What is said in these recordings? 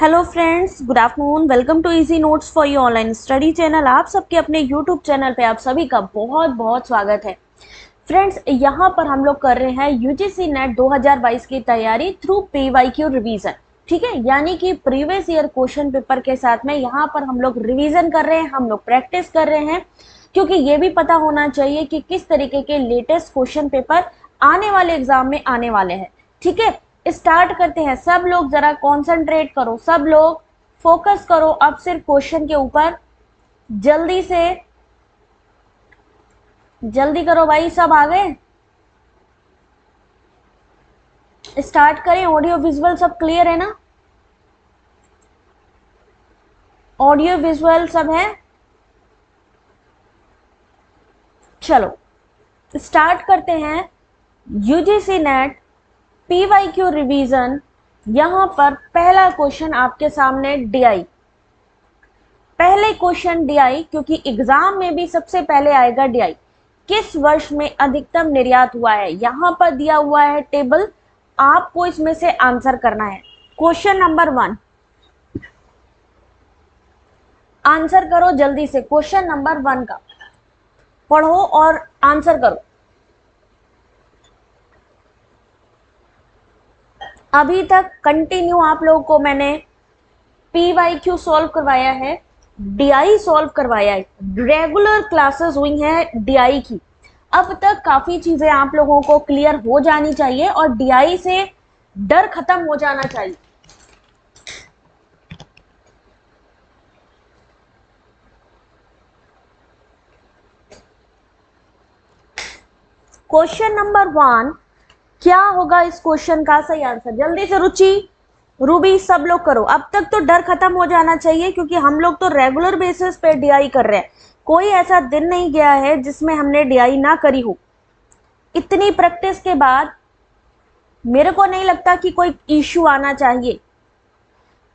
Hello friends, good afternoon. Welcome to easy notes for you online study channel. आप सबके अपने YouTube channel पे आप सभी का बहुत बहुत स्वागत है। फ्रेंड्स, यहाँ पर हम लोग कर रहे हैं यूजीसी नेट 2022 की तैयारी थ्रू पीवाईक्यू रिवीजन। ठीक है, यानी कि प्रीवियस ईयर क्वेश्चन पेपर के साथ में यहाँ पर हम लोग रिवीजन कर रहे हैं, हम लोग प्रैक्टिस कर रहे हैं, क्योंकि ये भी पता होना चाहिए कि किस तरीके के लेटेस्ट क्वेश्चन पेपर आने वाले एग्जाम में आने वाले हैं। ठीक है, स्टार्ट करते हैं। सब लोग जरा कॉन्सेंट्रेट करो, सब लोग फोकस करो अब सिर्फ क्वेश्चन के ऊपर। जल्दी से जल्दी करो भाई, सब आ गए? स्टार्ट करें। ऑडियो विजुअल सब क्लियर है ना? ऑडियो विजुअल सब है? चलो स्टार्ट करते हैं। UGC net PYQ revision. यहां पर पहला क्वेश्चन आपके सामने डीआई। पहले क्वेश्चन डीआई, क्योंकि एग्जाम में भी सबसे पहले आएगा डीआई। किस वर्ष में अधिकतम निर्यात हुआ है? यहां पर दिया हुआ है टेबल, आपको इसमें से आंसर करना है। क्वेश्चन नंबर 1 आंसर करो जल्दी से। क्वेश्चन नंबर 1 का पढ़ो और आंसर करो। अभी तक कंटिन्यू आप लोगों को मैंने पीवाईक्यू सॉल्व करवाया है, डीआई सॉल्व करवाया है, रेगुलर क्लासेस हुई हैं डीआई की। अब तक काफी चीजें आप लोगों को क्लियर हो जानी चाहिए और डीआई से डर खत्म हो जाना चाहिए। क्वेश्चन नंबर 1 क्या होगा इस क्वेश्चन का सही आंसर? जल्दी से रुचि, रूबी, सब लोग करो। अब तक तो डर खत्म हो जाना चाहिए, क्योंकि हम लोग तो रेगुलर बेसिस पे डीआई कर रहे हैं। कोई ऐसा दिन नहीं गया है जिसमें हमने डीआई ना करी हो। इतनी प्रैक्टिस के बाद मेरे को नहीं लगता कि कोई इश्यू आना चाहिए।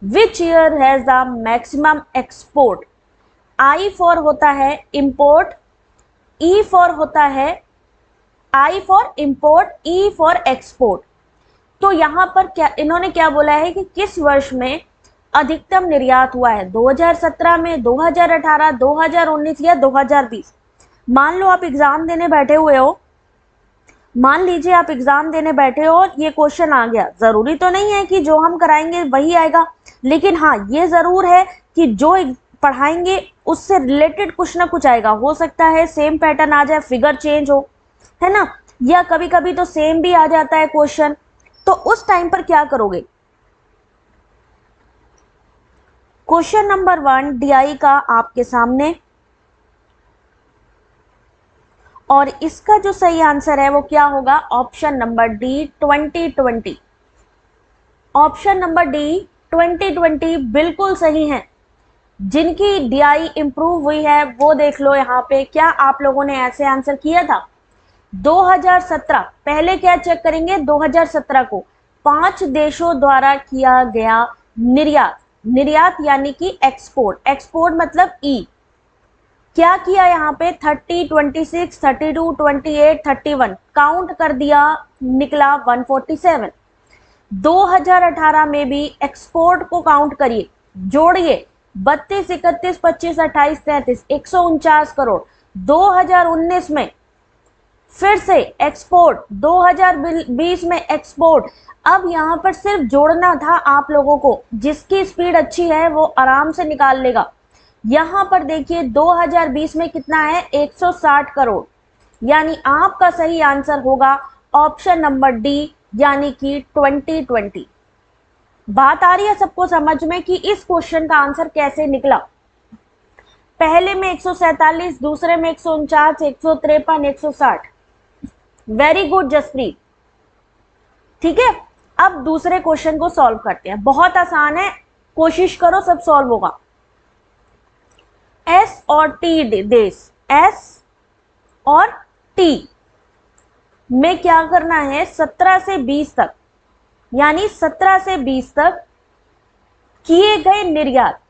Which year has the maximum export? I for होता है इंपोर्ट, ई फॉर होता है I for import, E for export. तो यहां पर क्या इन्होंने क्या बोला है कि किस वर्ष में अधिकतम निर्यात हुआ है? 2017 में, 2018, 2019 या 2020? मान लो आप एग्जाम देने बैठे हुए हो, मान लीजिए आप एग्जाम देने बैठे हो और ये क्वेश्चन आ गया। जरूरी तो नहीं है कि जो हम कराएंगे वही आएगा, लेकिन हाँ ये जरूर है कि जो पढ़ाएंगे उससे रिलेटेड कुछ ना कुछ आएगा। हो सकता है सेम पैटर्न आ जाए, फिगर चेंज हो, है ना, या कभी कभी तो सेम भी आ जाता है क्वेश्चन। तो उस टाइम पर क्या करोगे? क्वेश्चन नंबर 1 डीआई का आपके सामने, और इसका जो सही आंसर है वो क्या होगा? Option number D 2020। Option number D 2020 बिल्कुल सही है। जिनकी डीआई इंप्रूव हुई है वो देख लो यहाँ पे। क्या आप लोगों ने ऐसे आंसर किया था? 2017 पहले क्या चेक करेंगे? 2017 को 5 देशों द्वारा किया गया निर्यात। निर्यात यानी कि एक्सपोर्ट, एक्सपोर्ट मतलब ई। क्या किया यहाँ पे? 30, 26, 32, 28, 31 काउंट कर दिया, निकला 147। 2018 में भी एक्सपोर्ट को काउंट करिए, जोड़िए, 32, 31, 25, 28, 33, 149 करोड़। 2019 में फिर से एक्सपोर्ट, 2020 में एक्सपोर्ट। अब यहाँ पर सिर्फ जोड़ना था आप लोगों को। जिसकी स्पीड अच्छी है वो आराम से निकाल लेगा। यहाँ पर देखिए 2020 में कितना है? 160 करोड़। यानी आपका सही आंसर होगा ऑप्शन नंबर डी, यानी कि 2020। बात आ रही है सबको समझ में कि इस क्वेश्चन का आंसर कैसे निकला? पहले में 147, दूसरे में 149, 153, 160। Very good Jaspreet. ठीक है, अब दूसरे क्वेश्चन को सॉल्व करते हैं। बहुत आसान है, कोशिश करो सब सॉल्व होगा। एस और टी देश, एस और टी में क्या करना है? 17 से 20 तक, यानी 17 से 20 तक किए गए निर्यात।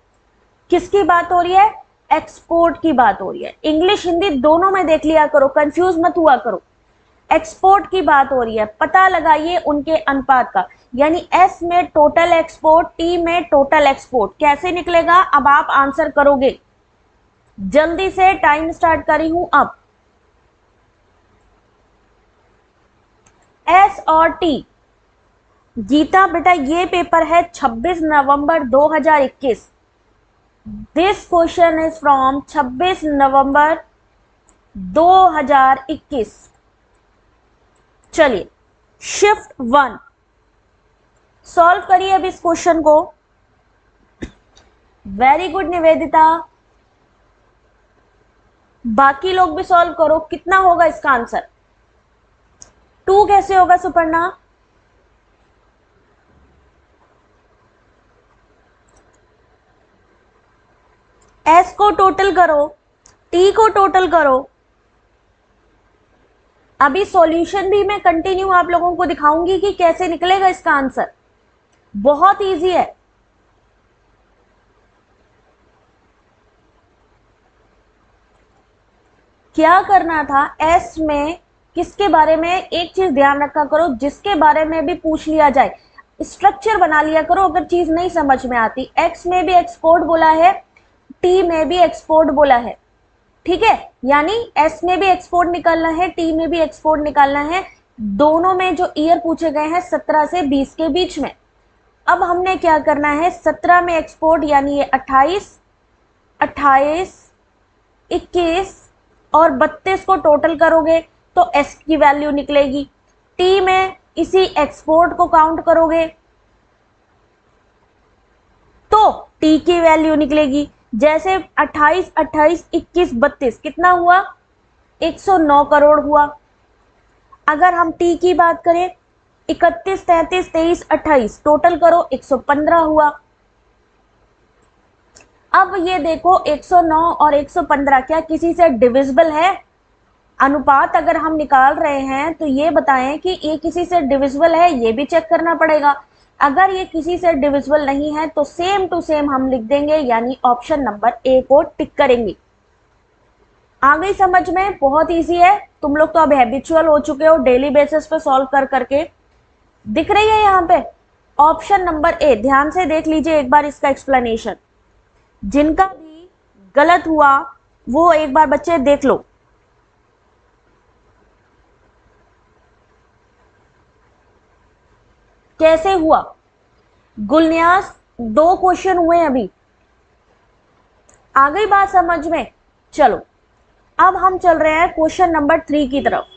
किसकी बात हो रही है? एक्सपोर्ट की बात हो रही है। इंग्लिश हिंदी दोनों में देख लिया करो, कंफ्यूज मत हुआ करो। एक्सपोर्ट की बात हो रही है, पता लगाइए उनके अनुपात का, यानी एस में टोटल एक्सपोर्ट, टी में टोटल एक्सपोर्ट, कैसे निकलेगा अब आप आंसर करोगे। जल्दी से टाइम स्टार्ट करी हूं अब। एस और टी। गीता बेटा ये पेपर है 26 नवंबर 2021। दिस क्वेश्चन इज फ्रॉम 26 नवंबर 2021। चलिए शिफ्ट 1 सॉल्व करिए अब इस क्वेश्चन को। वेरी गुड निवेदिता, बाकी लोग भी सॉल्व करो। कितना होगा इसका आंसर? 2 कैसे होगा सुपर्णा? एस को टोटल करो, टी को टोटल करो। अभी सॉल्यूशन भी मैं कंटिन्यू आप लोगों को दिखाऊंगी कि कैसे निकलेगा इसका आंसर। बहुत इजी है। क्या करना था, एस में किसके बारे में, एक चीज ध्यान रखा करो, जिसके बारे में भी पूछ लिया जाए स्ट्रक्चर बना लिया करो अगर चीज नहीं समझ में आती। एक्स में भी एक्सपोर्ट बोला है, टी में भी एक्सपोर्ट बोला है, ठीक है, यानी एस में भी एक्सपोर्ट निकालना है, टी में भी एक्सपोर्ट निकालना है। दोनों में जो ईयर पूछे गए हैं 17 से 20 के बीच में। अब हमने क्या करना है, 17 में एक्सपोर्ट यानी ये 28, 28, 21 और 32 को टोटल करोगे तो एस की वैल्यू निकलेगी। टी में इसी एक्सपोर्ट को काउंट करोगे तो टी की वैल्यू निकलेगी। जैसे 28, 28, 21, 32 कितना हुआ? 109 करोड़ हुआ। अगर हम टी की बात करें 31, 33, 23, 28 टोटल करो 115 हुआ। अब ये देखो 109 और 115 क्या किसी से डिविजिबल है? अनुपात अगर हम निकाल रहे हैं तो ये बताएं कि ये किसी से डिविजिबल है, ये भी चेक करना पड़ेगा। अगर ये किसी से डिविजिबल नहीं है तो सेम टू सेम हम लिख देंगे, यानी ऑप्शन नंबर ए को टिक करेंगे। आ गई समझ में? बहुत इजी है, तुम लोग तो अब हैबिचुअल हो चुके हो डेली बेसिस पे सॉल्व कर करके। दिख रही है यहाँ पे ऑप्शन नंबर ए, ध्यान से देख लीजिए एक बार इसका एक्सप्लेनेशन। जिनका भी गलत हुआ वो एक बार बच्चे देख लो। कैसे हुआ गुलन्यास? 2 क्वेश्चन हुए अभी, आ गई बात समझ में? चलो अब हम चल रहे हैं क्वेश्चन नंबर 3 की तरफ।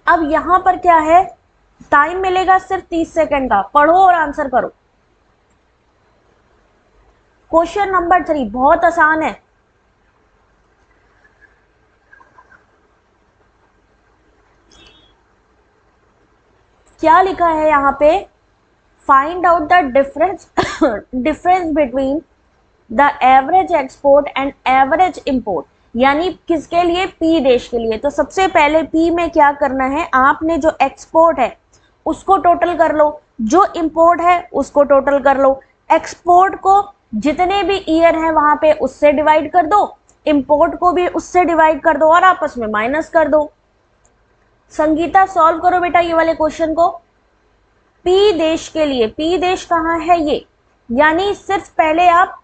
अब यहां पर क्या है, टाइम मिलेगा सिर्फ 30 सेकंड का, पढ़ो और आंसर करो। क्वेश्चन नंबर 3 बहुत आसान है। क्या लिखा है यहाँ पे, find out the difference between the average export and average import, यानी किसके लिए? पी देश के लिए। तो सबसे पहले पी में क्या करना है, आपने जो एक्सपोर्ट है उसको टोटल कर लो, जो इंपोर्ट है उसको टोटल कर लो। एक्सपोर्ट को जितने भी ईयर है वहां पे उससे डिवाइड कर दो, इंपोर्ट को भी उससे डिवाइड कर दो और आपस में माइनस कर दो। संगीता सॉल्व करो बेटा ये वाले क्वेश्चन को। पी देश के लिए, पी देश कहाँ है ये, यानी सिर्फ पहले आप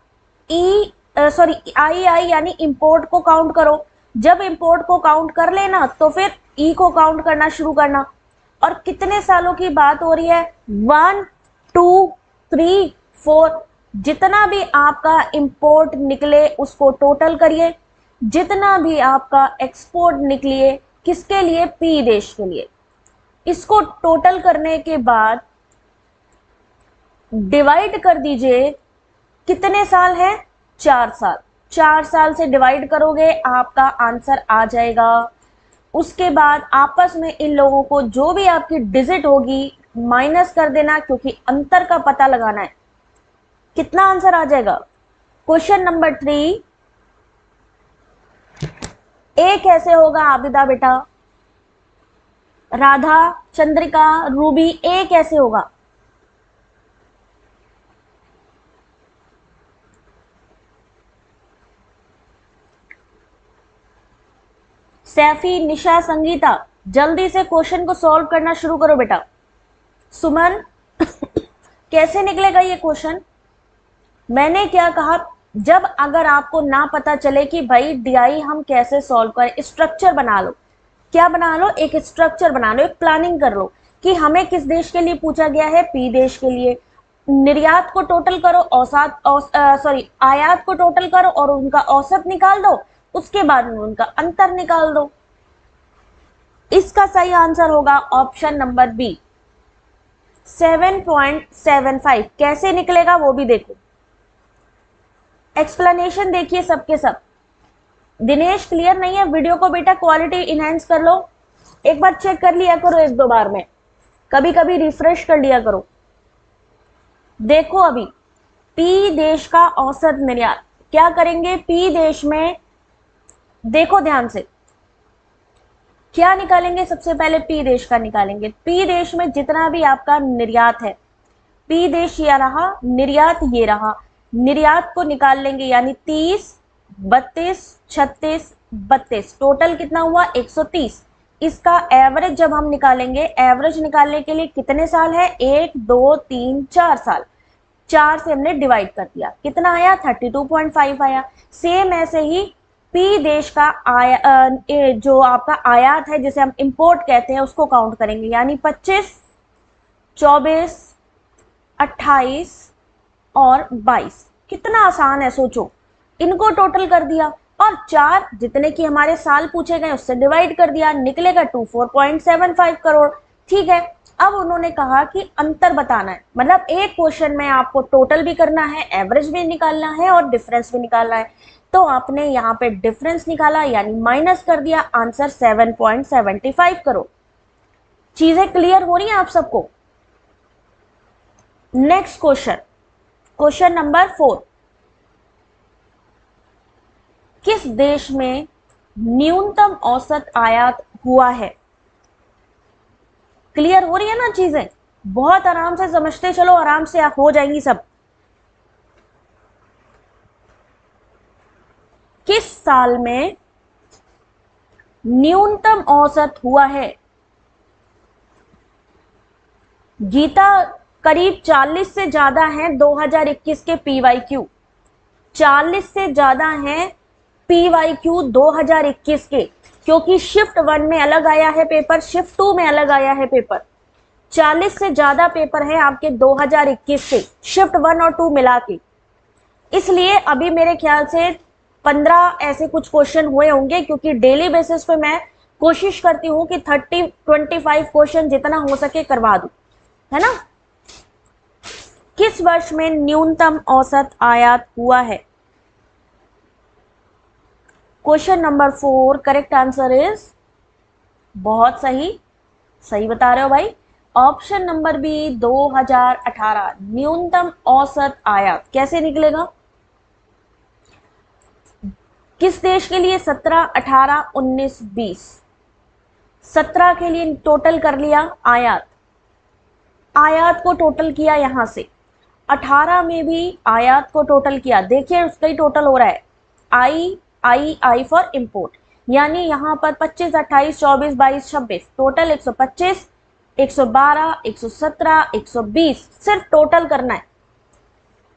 ई सॉरी आई यानी इंपोर्ट को काउंट करो। जब इंपोर्ट को काउंट कर लेना तो फिर ई को काउंट करना शुरू करना। और कितने सालों की बात हो रही है? 1, 2, 3, 4, जितना भी आपका इंपोर्ट निकले उसको टोटल करिए, जितना भी आपका एक्सपोर्ट निकले किसके लिए? पी देश के लिए। इसको टोटल करने के बाद डिवाइड कर दीजिए, कितने साल है? 4 साल। 4 साल से डिवाइड करोगे आपका आंसर आ जाएगा। उसके बाद आपस में इन लोगों को जो भी आपकी डिजिट होगी माइनस कर देना, क्योंकि अंतर का पता लगाना है। कितना आंसर आ जाएगा? क्वेश्चन नंबर 3 ए कैसे होगा आबिदा बेटा? राधा, चंद्रिका, रूबी, ए कैसे होगा? सैफी, निशा, संगीता, जल्दी से क्वेश्चन को सॉल्व करना शुरू करो बेटा। सुमन कैसे निकलेगा ये क्वेश्चन? मैंने क्या कहा, जब अगर आपको ना पता चले कि भाई डीआई हम कैसे सॉल्व करें, स्ट्रक्चर बना लो। क्या बना लो? एक स्ट्रक्चर बना लो, एक प्लानिंग कर लो कि हमें किस देश के लिए पूछा गया है, पी देश के लिए। निर्यात को टोटल करो, आयात को टोटल करो और उनका औसत निकाल दो, उसके बाद में उनका अंतर निकाल दो। इसका सही आंसर होगा ऑप्शन नंबर बी 7.75। कैसे निकलेगा वो भी देखो, एक्सप्लेनेशन देखिए सबके सब। दिनेश क्लियर नहीं है वीडियो को बेटा, क्वालिटी इनहेंस कर लो, एक बार चेक कर लिया करो, एक दो बार में कभी कभी रिफ्रेश कर लिया करो। देखो अभी पी देश का औसत निर्यात क्या करेंगे, पी देश में देखो ध्यान से क्या निकालेंगे। सबसे पहले पी देश का निकालेंगे। पी देश में जितना भी आपका निर्यात है, पी देश ये रहा, निर्यात ये रहा, निर्यात को निकाल लेंगे, यानी 30, 32, 36, 32, टोटल कितना हुआ 130। इसका एवरेज जब हम निकालेंगे, एवरेज निकालने के लिए कितने साल है, 1 2 3 4 साल, 4 से हमने डिवाइड कर दिया, कितना आया 32.5 आया। सेम ऐसे ही पी देश का जो आपका आयात है, जिसे हम इंपोर्ट कहते हैं, उसको काउंट करेंगे, यानी 25, 24, 28 और 22। कितना आसान है सोचो, इनको टोटल कर दिया और 4 जितने की हमारे साल पूछे गए उससे डिवाइड कर दिया, निकलेगा 24.75 करोड़। ठीक है, अब उन्होंने कहा कि अंतर बताना है, मतलब एक क्वेश्चन में आपको टोटल भी करना है, एवरेज भी निकालना है और डिफरेंस भी निकालना है। तो आपने यहाँ पे डिफरेंस निकाला, यानी माइनस कर दिया, आंसर 7.75 करोड़। चीजें क्लियर हो रही हैं आप सबको? Next question, question number 4। किस देश में न्यूनतम औसत आयात हुआ है? क्लियर हो रही है ना चीजें? बहुत आराम से समझते चलो, आराम से हो जाएंगी सब। किस साल में न्यूनतम औसत हुआ है? गीता, करीब 40 से ज्यादा है 2021 के पीवाईक्यू, 40 से ज्यादा है पीवाईक्यू 2021 के, क्योंकि शिफ्ट 1 में अलग आया है पेपर, शिफ्ट 2 में अलग आया है पेपर। 40 से ज्यादा पेपर है आपके 2021 से, शिफ्ट 1 और 2 मिला के। इसलिए अभी मेरे ख्याल से 15 ऐसे कुछ क्वेश्चन हुए होंगे, क्योंकि डेली बेसिस पे मैं कोशिश करती हूं कि 30-25 क्वेश्चन जितना हो सके करवा दूं, है ना। किस वर्ष में न्यूनतम औसत आयात हुआ है? Question number 4, correct answer is, बहुत सही, सही बता रहे हो भाई, ऑप्शन नंबर बी 2018। न्यूनतम औसत आयात कैसे निकलेगा? किस देश के लिए? 17, 18, 19, 20। 17 के लिए टोटल कर लिया आयात, आयात को टोटल किया यहां से, 18 में भी आयात को टोटल किया, देखिए उसका ही टोटल हो रहा है, आई फॉर इंपोर्ट, यानी यहां पर 25, 28, 24, 22, 26, टोटल 125, 112, 117, 120, सिर्फ टोटल करना है।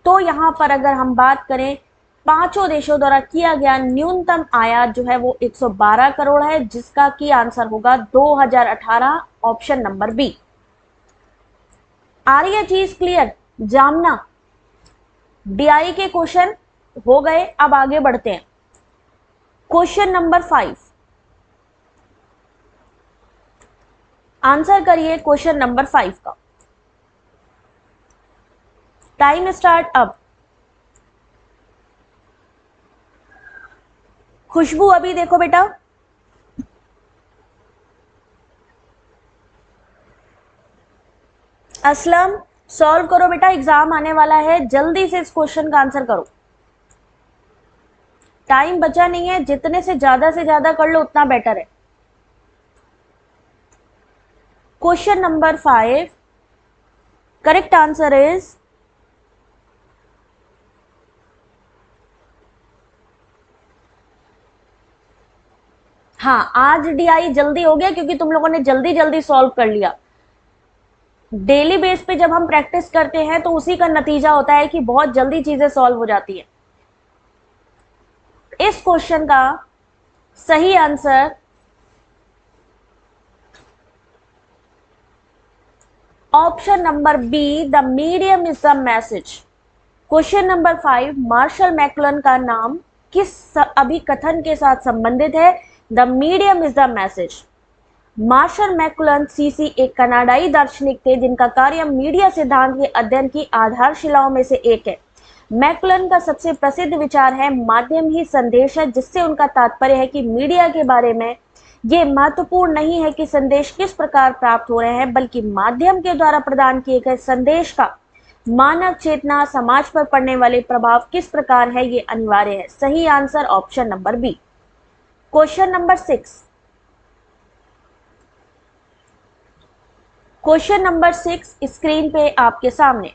तो यहां पर अगर हम बात करें, पांचों देशों द्वारा किया गया न्यूनतम आयात जो है वो 112 करोड़ है, जिसका की आंसर होगा 2018, ऑप्शन नंबर बी। आ रही है चीज क्लियर? जामना, डीआई के क्वेश्चन हो गए, अब आगे बढ़ते हैं। क्वेश्चन नंबर 5, आंसर करिए क्वेश्चन नंबर 5 का। टाइम स्टार्ट अब। खुशबू अभी देखो बेटा, असलम सॉल्व करो बेटा, एग्जाम आने वाला है, जल्दी से इस क्वेश्चन का आंसर करो, टाइम बचा नहीं है, जितने से ज्यादा कर लो उतना बेटर है। Question number 5, correct answer is, हाँ, आज डीआई जल्दी हो गया क्योंकि तुम लोगों ने जल्दी जल्दी सॉल्व कर लिया। डेली बेस पे जब हम प्रैक्टिस करते हैं तो उसी का नतीजा होता है कि बहुत जल्दी चीजें सॉल्व हो जाती है। इस क्वेश्चन का सही answer option number B, the medium is the message. Question number 5, Marshall McLuhan का नाम किस अभिकथन के साथ संबंधित है? The medium is the message. Marshall McLuhan सीसी एक कनाडाई दार्शनिक थे जिनका कार्य मीडिया सिद्धांत के अध्ययन की आधारशिलाओं में से एक है। मैकलन का सबसे प्रसिद्ध विचार है माध्यम ही संदेश है, जिससे उनका तात्पर्य है कि मीडिया के बारे में ये महत्वपूर्ण नहीं है कि संदेश किस प्रकार प्राप्त हो रहे हैं, बल्कि माध्यम के द्वारा प्रदान किए गए संदेश का मानव चेतना समाज पर पड़ने वाले प्रभाव किस प्रकार है, ये अनिवार्य है। सही answer option number B. Question number 6, question number 6 screen पे आपके सामने।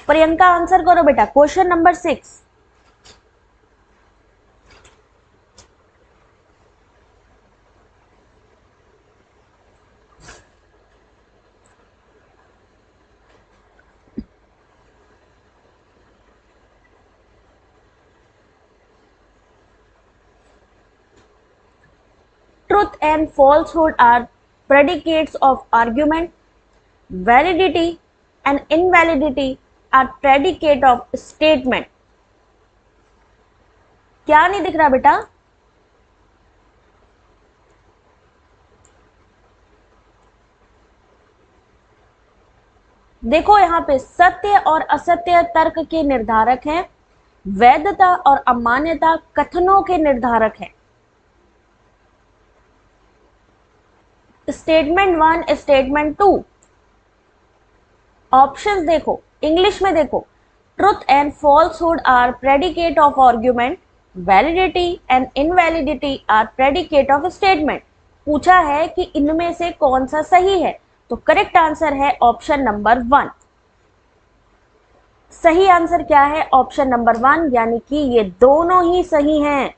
प्रियंका आंसर करो बेटा। Question number 6, truth and falsehood are predicates of argument, validity and invalidity are predicate of statement। क्या नहीं दिख रहा बेटा? देखो यहाँ पे सत्य और असत्य तर्क के निर्धारक हैं, वैधता और अमान्यता कथनों के निर्धारक हैं। Statement 1, statement 2। ऑप्शंस देखो, इंग्लिश में देखो। Truth and falsehood are predicate of argument, validity and invalidity are predicate of statement. पूछा है कि इनमें से कौन सा सही है, तो करेक्ट आंसर है ऑप्शन नंबर 1। सही आंसर क्या है? ऑप्शन नंबर 1, यानी कि ये दोनों ही सही हैं।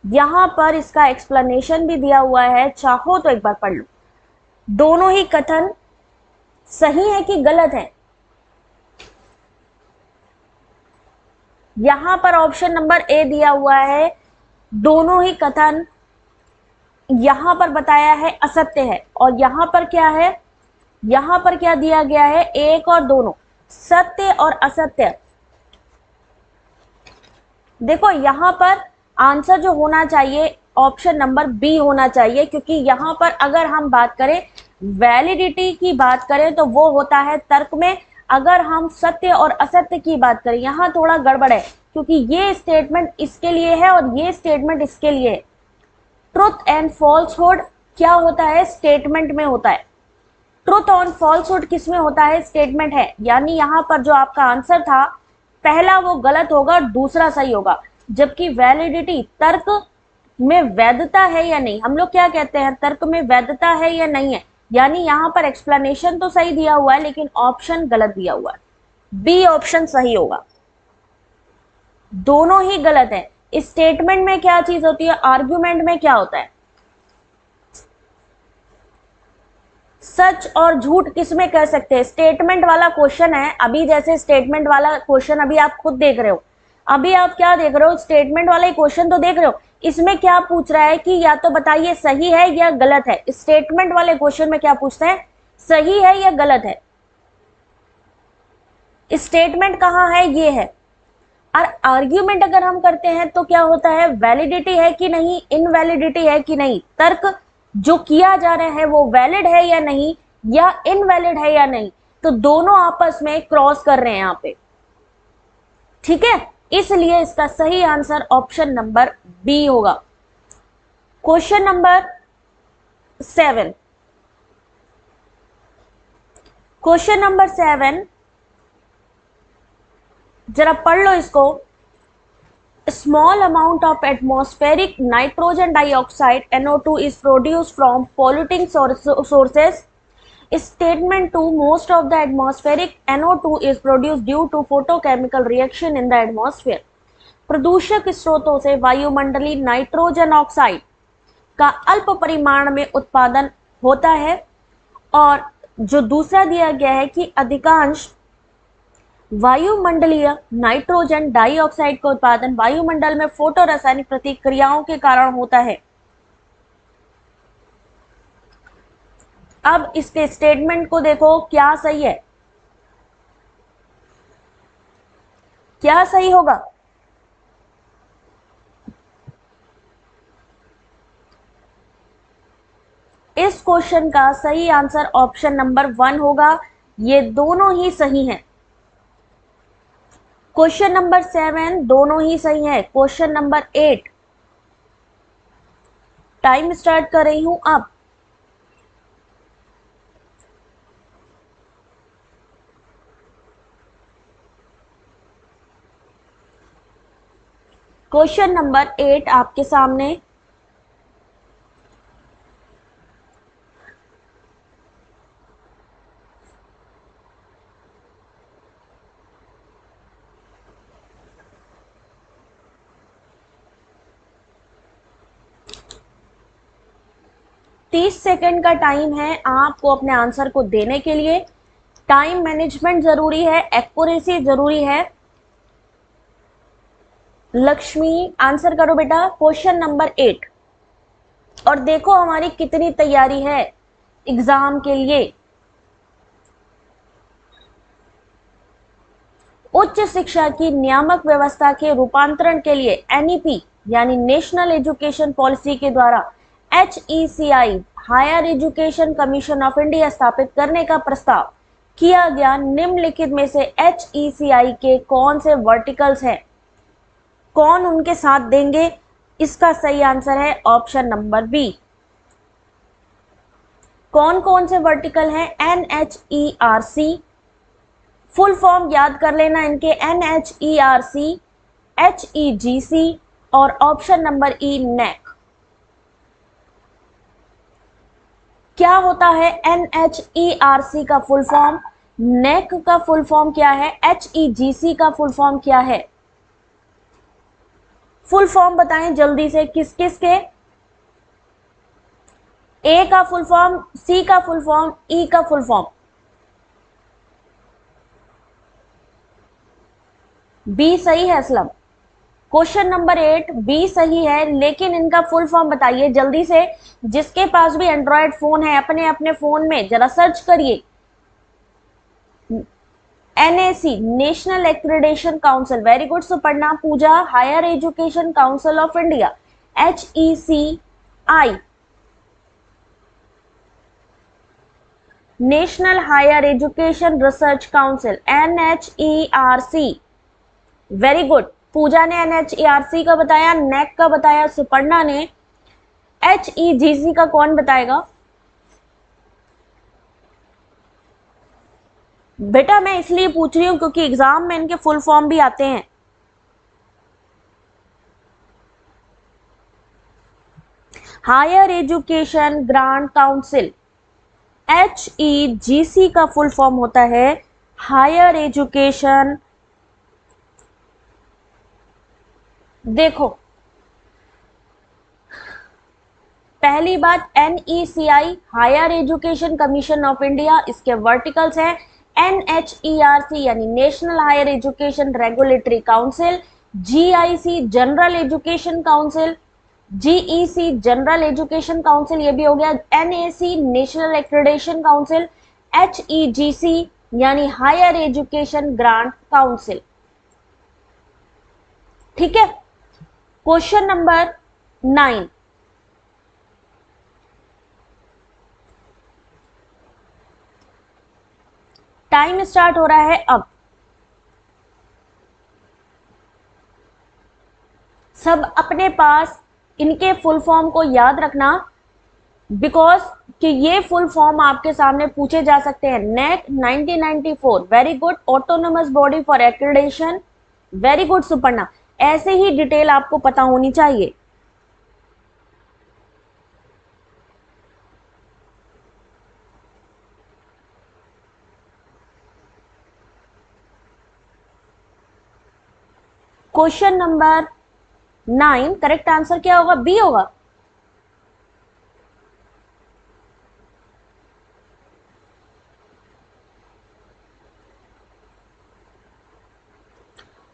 यहां पर इसका एक्सप्लेनेशन भी दिया हुआ है, चाहो तो एक बार पढ़ लो। दोनों ही कथन सही है कि गलत है? यहां पर ऑप्शन नंबर ए दिया हुआ है, दोनों ही कथन यहां पर बताया है असत्य है, और यहां पर क्या है, यहां पर क्या दिया गया है, एक और दोनों, सत्य और असत्य। देखो यहां पर आंसर जो होना चाहिए ऑप्शन नंबर बी होना चाहिए, क्योंकि यहां पर अगर हम बात करें वैलिडिटी की बात करें तो वो होता है तर्क में, अगर हम सत्य और असत्य की बात करें यहां थोड़ा गड़बड़ है, क्योंकि ये स्टेटमेंट इसके लिए है और ये स्टेटमेंट इसके लिए है। ट्रुथ एंड फॉल्सहुड क्या होता है? स्टेटमेंट में होता है। ट्रुथ और फॉल्सहुड किस में होता है? स्टेटमेंट है। यानी यहां पर जो आपका आंसर था पहला वो गलत होगा और दूसरा सही होगा, जबकि वैलिडिटी तर्क में वैधता है या नहीं, हम लोग क्या कहते हैं, तर्क में वैधता है या नहीं है, यानी यहां पर एक्सप्लेनेशन तो सही दिया हुआ है लेकिन ऑप्शन गलत दिया हुआ है। बी ऑप्शन सही होगा। दोनों ही गलत है। स्टेटमेंट में क्या चीज होती है, आर्ग्यूमेंट में क्या होता है? सच और झूठ किसमें कह सकते हैं? स्टेटमेंट वाला क्वेश्चन है, अभी जैसे स्टेटमेंट वाला क्वेश्चन अभी आप खुद देख रहे हो, अभी आप क्या देख रहे हो, स्टेटमेंट वाला ही क्वेश्चन तो देख रहे हो। इसमें क्या पूछ रहा है कि या तो बताइए सही है या गलत है। स्टेटमेंट वाले क्वेश्चन में क्या पूछते हैं, सही है या गलत है। स्टेटमेंट कहाँ है, ये है। और आर्ग्यूमेंट अगर हम करते हैं तो क्या होता है, वैलिडिटी है कि नहीं, इनवैलिडिटी है कि नहीं, तर्क जो किया जा रहा है वो वैलिड है या नहीं, या इनवैलिड है या नहीं, तो दोनों आपस में क्रॉस कर रहे हैं यहां पे। ठीक है, इसलिए इसका सही आंसर ऑप्शन नंबर बी होगा। क्वेश्चन नंबर 7, क्वेश्चन नंबर 7 जरा पढ़ लो इसको। Small amount of atmospheric nitrogen dioxide NO2 is produced from polluting sources Statement 2, most of the atmospheric NO2 is produced due to photochemical reaction in the atmosphere. प्रदूषक स्रोतों से वायुमंडलीय nitrogen oxide का अल्प परिमाण में उत्पादन होता है। और जो दूसरा दिया गया है कि अधिकांश वायुमंडलीय नाइट्रोजन डाइऑक्साइड का उत्पादन वायुमंडल में फोटो रासायनिक प्रतिक्रियाओं के कारण होता है। अब इसके स्टेटमेंट को देखो, क्या सही है, क्या सही होगा? इस क्वेश्चन का सही आंसर ऑप्शन नंबर 1 होगा। ये दोनों ही सही हैं। क्वेश्चन नंबर 7 दोनों ही सही है। क्वेश्चन नंबर 8 टाइम स्टार्ट कर रही हूं अब। क्वेश्चन नंबर 8 आपके सामने। तीस सेकेंड का टाइम है आपको अपने आंसर को देने के लिए। टाइम मैनेजमेंट जरूरी है, एक्यूरेसी जरूरी है। लक्ष्मी आंसर करो बेटा क्वेश्चन नंबर 8। और देखो हमारी कितनी तैयारी है एग्जाम के लिए। उच्च शिक्षा की नियामक व्यवस्था के रूपांतरण के लिए एनईपी यानी नेशनल एजुकेशन पॉलिसी के द्वारा HECI higher education commission of India स्थापित करने का प्रस्ताव किया गया। निम्नलिखित में से HECI के कौन से वर्टिकल्स हैं, कौन उनके साथ देंगे? इसका सही आंसर है ऑप्शन नंबर बी। कौन कौन से वर्टिकल हैं? NHERC, फुल फॉर्म याद कर लेना इनके, NHERC, HEGC और ऑप्शन नंबर ई नेक। क्या होता है NHERC का फुल फॉर्म? नेक का फुल फॉर्म क्या है? HEGC का फुल फॉर्म क्या है? फुल फॉर्म बताएं जल्दी से, किस किस के? ए का फुल फॉर्म, सी का फुल फॉर्म, ई का फुल फॉर्म। बी सही है असलम। क्वेश्चन नंबर 8 बी सही है, लेकिन इनका फुल फॉर्म बताइए जल्दी से। जिसके पास भी एंड्रॉयड फोन है अपने अपने फोन में जरा सर्च करिए। NAC national accreditation council, very good Suparna. Puja higher education council of India, HECI national higher education research council, NHERC, very good. Puja ने NHERC का बताया, नेक का बताया सुपर्णा ने। HEGC का कौन बताएगा? बेटा मैं इसलिए पूछ रही हूं क्योंकि एग्जाम में इनके फुल फॉर्म भी आते हैं। Higher education grant council, HEGC का फुल फॉर्म होता है हायर एजुकेशन। देखो पहली बात NECI higher education commission of India, इसके वर्टिकल्स हैं NHERC यानी national higher education regulatory council, GIC general education council, GEC general education council, ये भी हो गया। NAC national accreditation council, HEGC यानी हायर एजुकेशन ग्रांट काउंसिल। ठीक है। क्वेश्चन नंबर 9 टाइम स्टार्ट हो रहा है अब। सब अपने पास इनके फुल फॉर्म को याद रखना, बिकॉज कि ये फुल फॉर्म आपके सामने पूछे जा सकते हैं। नेक 1994, very good. Autonomous body for accreditation, very good Suparna. ऐसे ही डिटेल आपको पता होनी चाहिए। क्वेश्चन नंबर 9, करेक्ट आंसर क्या होगा? बी होगा।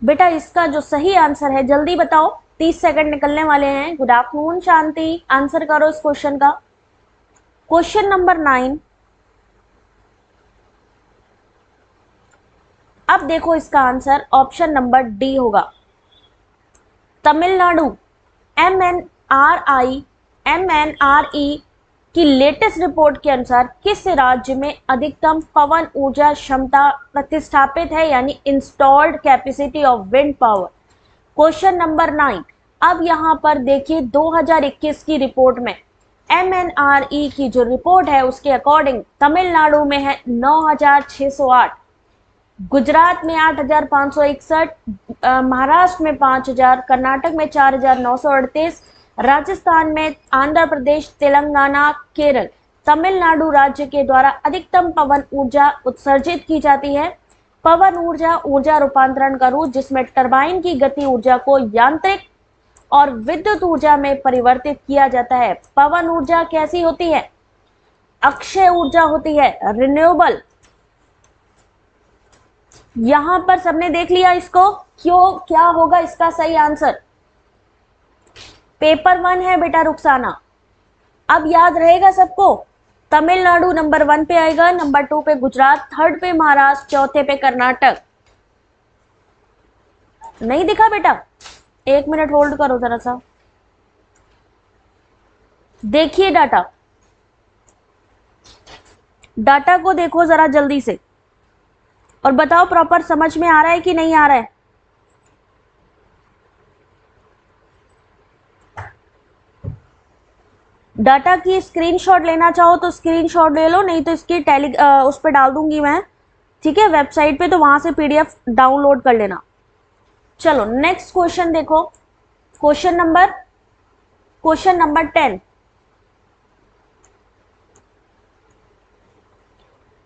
बेटा इसका जो सही आंसर है, जल्दी बताओ, 30 सेकंड निकलने वाले हैं। गुड आफ्टरनून शांति, आंसर करो इस क्वेश्चन का। क्वेश्चन नंबर 9, अब देखो इसका आंसर ऑप्शन नंबर डी होगा। तमिलनाडु MNRE की लेटेस्ट रिपोर्ट के अनुसार किस राज्य में अधिकतम पवन ऊर्जा क्षमता प्रतिस्थापित है, यानी installed capacity of wind power. Question number 9, अब यहां पर देखिए 2021 की रिपोर्ट में MNRE की जो रिपोर्ट है उसके अकॉर्डिंग तमिलनाडु में है 9608, गुजरात में 8561, महाराष्ट्र में 5000, कर्नाटक में 4938, राजस्थान में, आंध्र प्रदेश, तेलंगाना, केरल, तमिलनाडु राज्य के द्वारा अधिकतम पवन ऊर्जा उत्सर्जित की जाती है। पवन ऊर्जा ऊर्जा रूपांतरण का रूप जिसमें टरबाइन की गति ऊर्जा को यांत्रिक और विद्युत ऊर्जा में परिवर्तित किया जाता है। पवन ऊर्जा कैसी होती है? अक्षय ऊर्जा होती है, रिन्यूएबल। यहां पर सबने देख लिया इसको, क्यों क्या होगा इसका सही आंसर? पेपर 1 है बेटा रुखसाना, अब याद रहेगा सबको। तमिलनाडु नंबर 1 पे आएगा, नंबर 2 पे गुजरात, थर्ड पे महाराष्ट्र, चौथे पे कर्नाटक। नहीं दिखा बेटा? 1 मिनट होल्ड करो जरा सा, देखिए डाटा को देखो जरा जल्दी से और बताओ प्रॉपर समझ में आ रहा है कि नहीं आ रहा है। डाटा की स्क्रीनशॉट लेना चाहो तो स्क्रीनशॉट ले लो, नहीं तो इसकी उस पर डाल दूंगी मैं, ठीक है, वेबसाइट पे, तो वहां से PDF डाउनलोड कर लेना। चलो नेक्स्ट क्वेश्चन देखो, question number 10।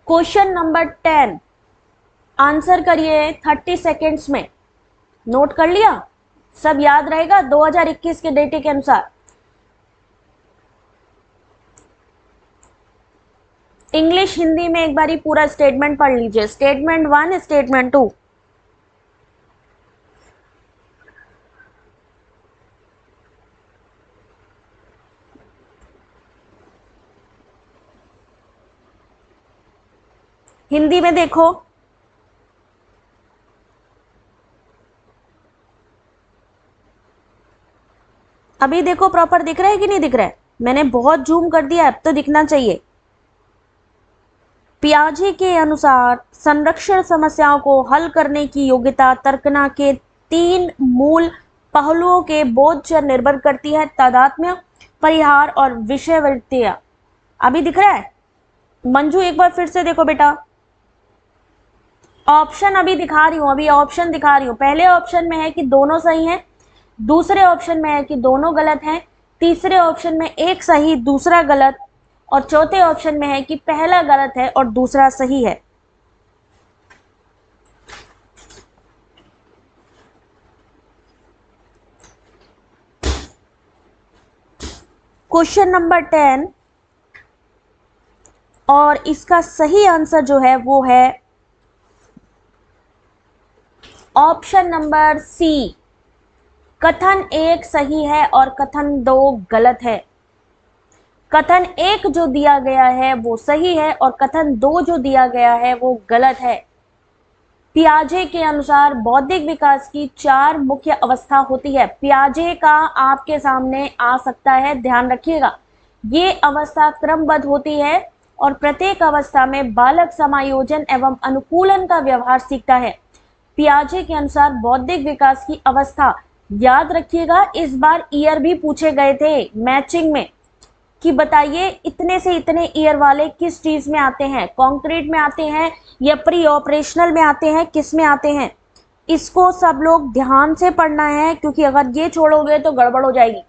Question number 10 answer करिए 30 सेकेंड्स में। नोट कर लिया? सब याद रहेगा 2021 के डेटे के अनुसार। इंग्लिश हिंदी में एक बारी पूरा स्टेटमेंट पढ़ लीजिए, स्टेटमेंट 1, स्टेटमेंट 2। हिंदी में देखो, अभी देखो प्रॉपर दिख रहा है कि नहीं दिख रहा है? मैंने बहुत जूम कर दिया, अब तो दिखना चाहिए। पियाजे के अनुसार संरक्षण समस्याओं को हल करने की योग्यता तर्कना के 3 मूल पहलुओं के बोध पर निर्भर करती है, तादात्म्य, परिहार और विषयवृत्तियां। अभी दिख रहा है? मंजू एक बार फिर से देखो बेटा, ऑप्शन अभी दिखा रही हूं, अभी ऑप्शन दिखा रही हूं। पहले ऑप्शन में है कि दोनों सही हैं, दूसरे ऑप्शन में है कि दोनों गलत हैं, तीसरे ऑप्शन में एक सही दूसरा गलत, और चौथे ऑप्शन में है कि पहला गलत है और दूसरा सही है। क्वेश्चन नंबर 10 और इसका सही आंसर जो है वो है ऑप्शन नंबर सी। कथन 1 सही है और कथन 2 गलत है। कथन 1 जो दिया गया है वो सही है और कथन 2 जो दिया गया है वो गलत है। पियाजे के अनुसार बौद्धिक विकास की 4 मुख्य अवस्था होती है। पियाजे का आपके सामने आ सकता है, ध्यान रखिएगा। ये अवस्था क्रमबद्ध होती है और प्रत्येक अवस्था में बालक समायोजन एवं अनुकूलन का व्यवहार सीखता है। पियाजे के अनुसार बौद्धिक विकास की अवस्था, याद रखिएगा इस बार ईयर भी पूछे गए थे मैचिंग में कि बताइए इतने से इतने ईयर वाले किस चीज में आते हैं, कंक्रीट में आते हैं या प्री ऑपरेशनल में आते हैं, किस में आते हैं। इसको सब लोग ध्यान से पढ़ना है, क्योंकि अगर ये छोड़ोगे तो गड़बड़ हो जाएगी।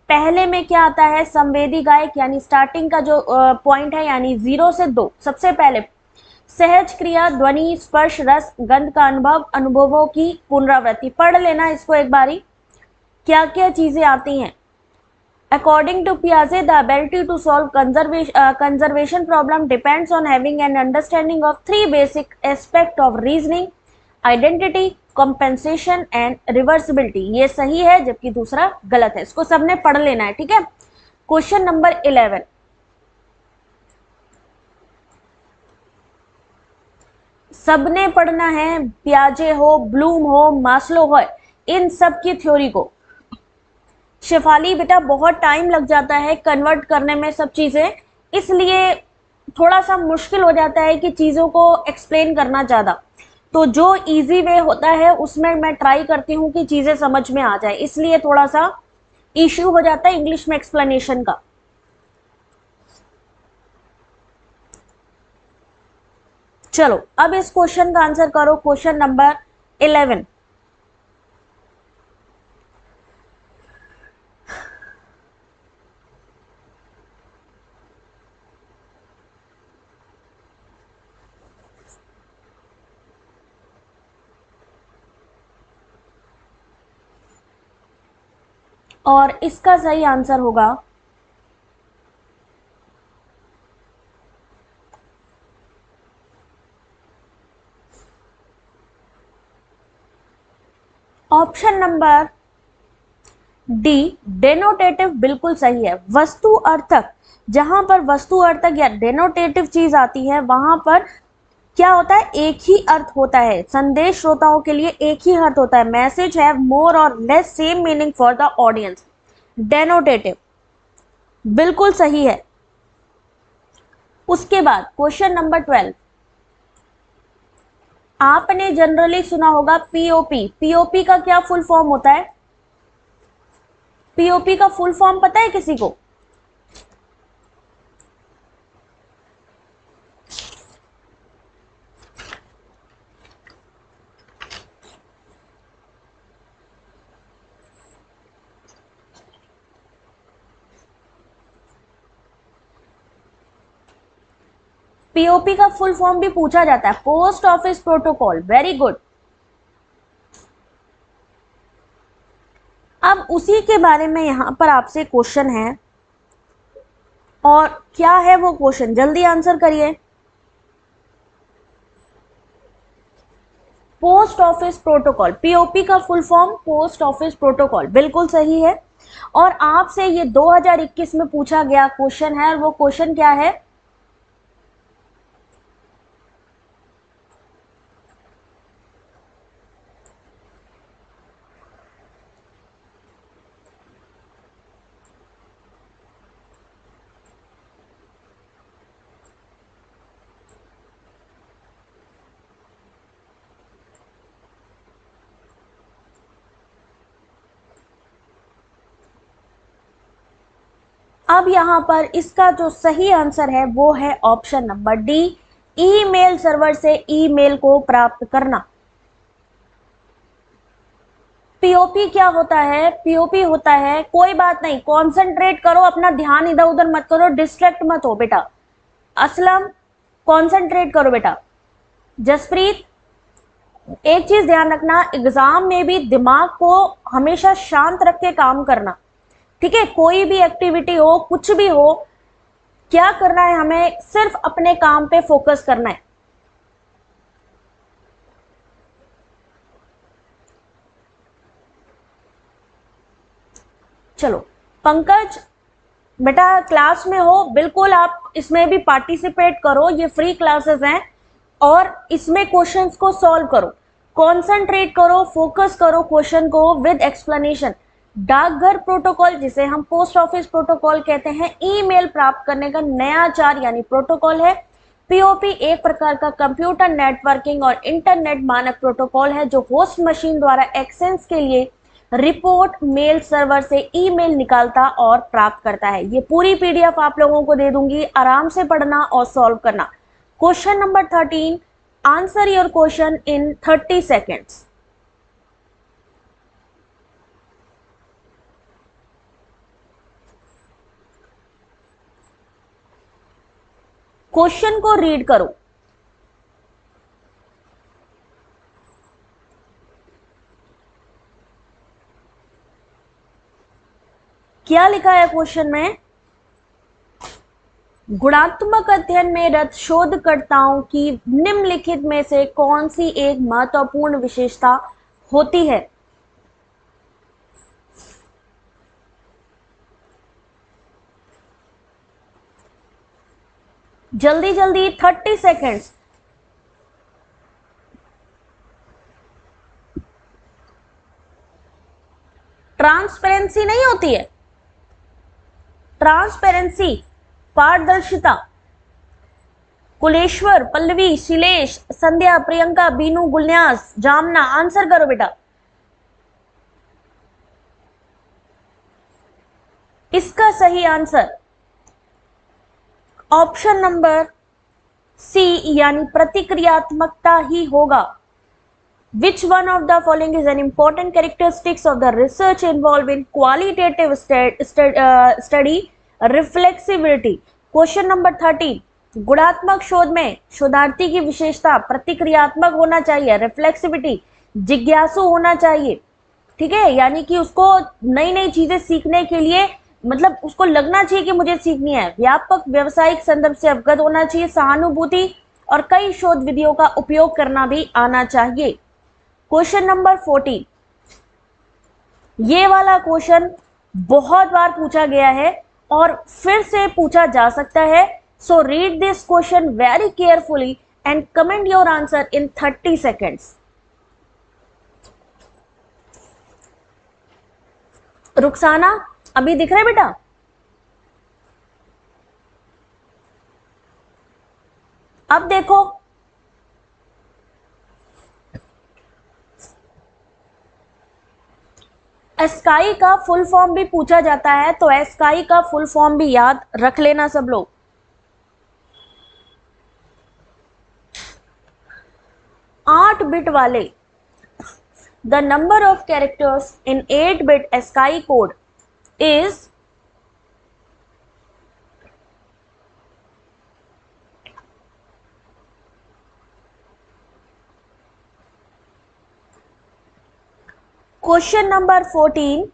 पहले में क्या आता है? संवेदी गायक, यानी स्टार्टिंग का जो पॉइंट है, यानी 0 से 2। सबसे पहले सहज क्रिया, ध्वनि, स्पर्श, रस, गंध का अनुभव, अनुभवों की पुनरावृत्ति। पढ़ लेना इसको एक बारी, क्या क्या चीजें आती हैं। According to Piaget, the ability to solve conservation problem depends on having an understanding of three basic aspects of reasoning: identity, compensation and reversibility। ये सही है जबकि दूसरा गलत है। इसको सबने पढ़ लेना है, ठीक है। क्वेश्चन नंबर 11, सबने पढ़ना है, पियाजे हो, ब्लूम हो, मास्लो हो, इन सब की थ्योरी को। शेफाली बेटा बहुत टाइम लग जाता है कन्वर्ट करने में सब चीजें, इसलिए थोड़ा सा मुश्किल हो जाता है कि चीजों को एक्सप्लेन करना ज्यादा। तो जो इजी वे होता है उसमें मैं ट्राई करती हूँ कि चीजें समझ में आ जाए, इसलिए थोड़ा सा इश्यू हो जाता है इंग्लिश में एक्सप्लेनेशन का। चलो अब इस क्वेश्चन का आंसर करो, क्वेश्चन नंबर 11। और इसका सही आंसर होगा ऑप्शन नंबर डी, डेनोटेटिव। बिल्कुल सही है। वस्तु अर्थक, जहां पर वस्तु अर्थक या डेनोटेटिव चीज आती है वहां पर क्या होता है, एक ही अर्थ होता है। संदेश श्रोताओं के लिए एक ही अर्थ होता है। मैसेज हैव मोर और less same meaning for the audience. Denotative बिल्कुल सही है। उसके बाद क्वेश्चन नंबर 12, आपने जनरली सुना होगा पीओपी। पीओपी का क्या फुल फॉर्म होता है? पीओपी का फुल फॉर्म पता है किसी को? पीओपी का फुल फॉर्म भी पूछा जाता है, post office protocol. Very good. अब उसी के बारे में यहां पर आपसे क्वेश्चन है, और क्या है वो क्वेश्चन, जल्दी आंसर करिए। पोस्ट ऑफिस प्रोटोकॉल, पीओपी का full form post office protocol, बिल्कुल सही है। और आपसे ये 2021 में पूछा गया क्वेश्चन है, और वो क्वेश्चन क्या है? अब यहां पर इसका जो सही आंसर है वो है option number D, email server से ईमेल को प्राप्त करना। पीओपी क्या होता है? पीओपी होता है, कोई बात नहीं, कॉन्सेंट्रेट करो, अपना ध्यान इधर उधर मत करो, डिस्ट्रैक्ट मत हो बेटा। असलम कॉन्सेंट्रेट करो बेटा। जसप्रीत एक चीज ध्यान रखना, एग्जाम में भी दिमाग को हमेशा शांत रख के काम करना, ठीक है। कोई भी एक्टिविटी हो, कुछ भी हो, क्या करना है, हमें सिर्फ अपने काम पे फोकस करना है। चलो पंकज बेटा क्लास में हो, बिल्कुल आप इसमें भी पार्टिसिपेट करो, ये फ्री क्लासेस हैं, और इसमें क्वेश्चंस को सॉल्व करो, कॉन्सेंट्रेट करो, फोकस करो क्वेश्चन को विद एक्सप्लेनेशन। डाकघर प्रोटोकॉल, जिसे हम पोस्ट ऑफिस प्रोटोकॉल कहते हैं, ईमेल प्राप्त करने का नया चार यानी प्रोटोकॉल है। पीओपी एक प्रकार का कंप्यूटर नेटवर्किंग और इंटरनेट मानक प्रोटोकॉल है जो होस्ट मशीन द्वारा एक्सेस के लिए रिपोर्ट मेल सर्वर से ईमेल निकालता और प्राप्त करता है। ये पूरी पीडीएफ आप लोगों को दे दूंगी, आराम से पढ़ना और सॉल्व करना। Question number 13, answer your question in 30 seconds. Question को रीड करो। क्या लिखा है क्वेश्चन में? गुणात्मक अध्ययन में रत शोधकर्ताओं की निम्नलिखित में से कौन सी एक महत्वपूर्ण विशेषता होती है? जल्दी जल्दी, 30 सेकेंड्स। ट्रांसपेरेंसी नहीं होती है, ट्रांसपेरेंसी, पारदर्शिता। कुलेश्वर, पल्लवी, शिलेश, संध्या, प्रियंका, बीनू, गुलन्यास, जामना, आंसर करो बेटा। इसका सही आंसर ऑप्शन नंबर सी यानी प्रतिक्रियात्मकता ही होगा। Which one of the following is an important characteristics of the research involved in qualitative study? Reflexivity. Question number 13. गुणात्मक शोध में शोधार्थी की विशेषता प्रतिक्रियात्मक होना चाहिए, रिफ्लेक्सिविटी, जिज्ञासु होना चाहिए। ठीक है, यानी कि उसको नई नई चीजें सीखने के लिए मतलब उसको लगना चाहिए कि मुझे सीखनी है। व्यापक व्यवसायिक संदर्भ से अवगत होना चाहिए, सहानुभूति और कई शोध विधियों का उपयोग करना भी आना चाहिए। क्वेश्चन नंबर 14, ये वाला क्वेश्चन बहुत बार पूछा गया है और फिर से पूछा जा सकता है। So read this question very carefully and comment your answer in 30 seconds. Rukhsana, अभी दिख रहा है बेटा? अब देखो, एस्काई का फुल फॉर्म भी पूछा जाता है, तो एस्काई का फुल फॉर्म भी याद रख लेना सब लोग। 8 बिट वाले, the number of characters in 8 bit ASCII code is question number 14।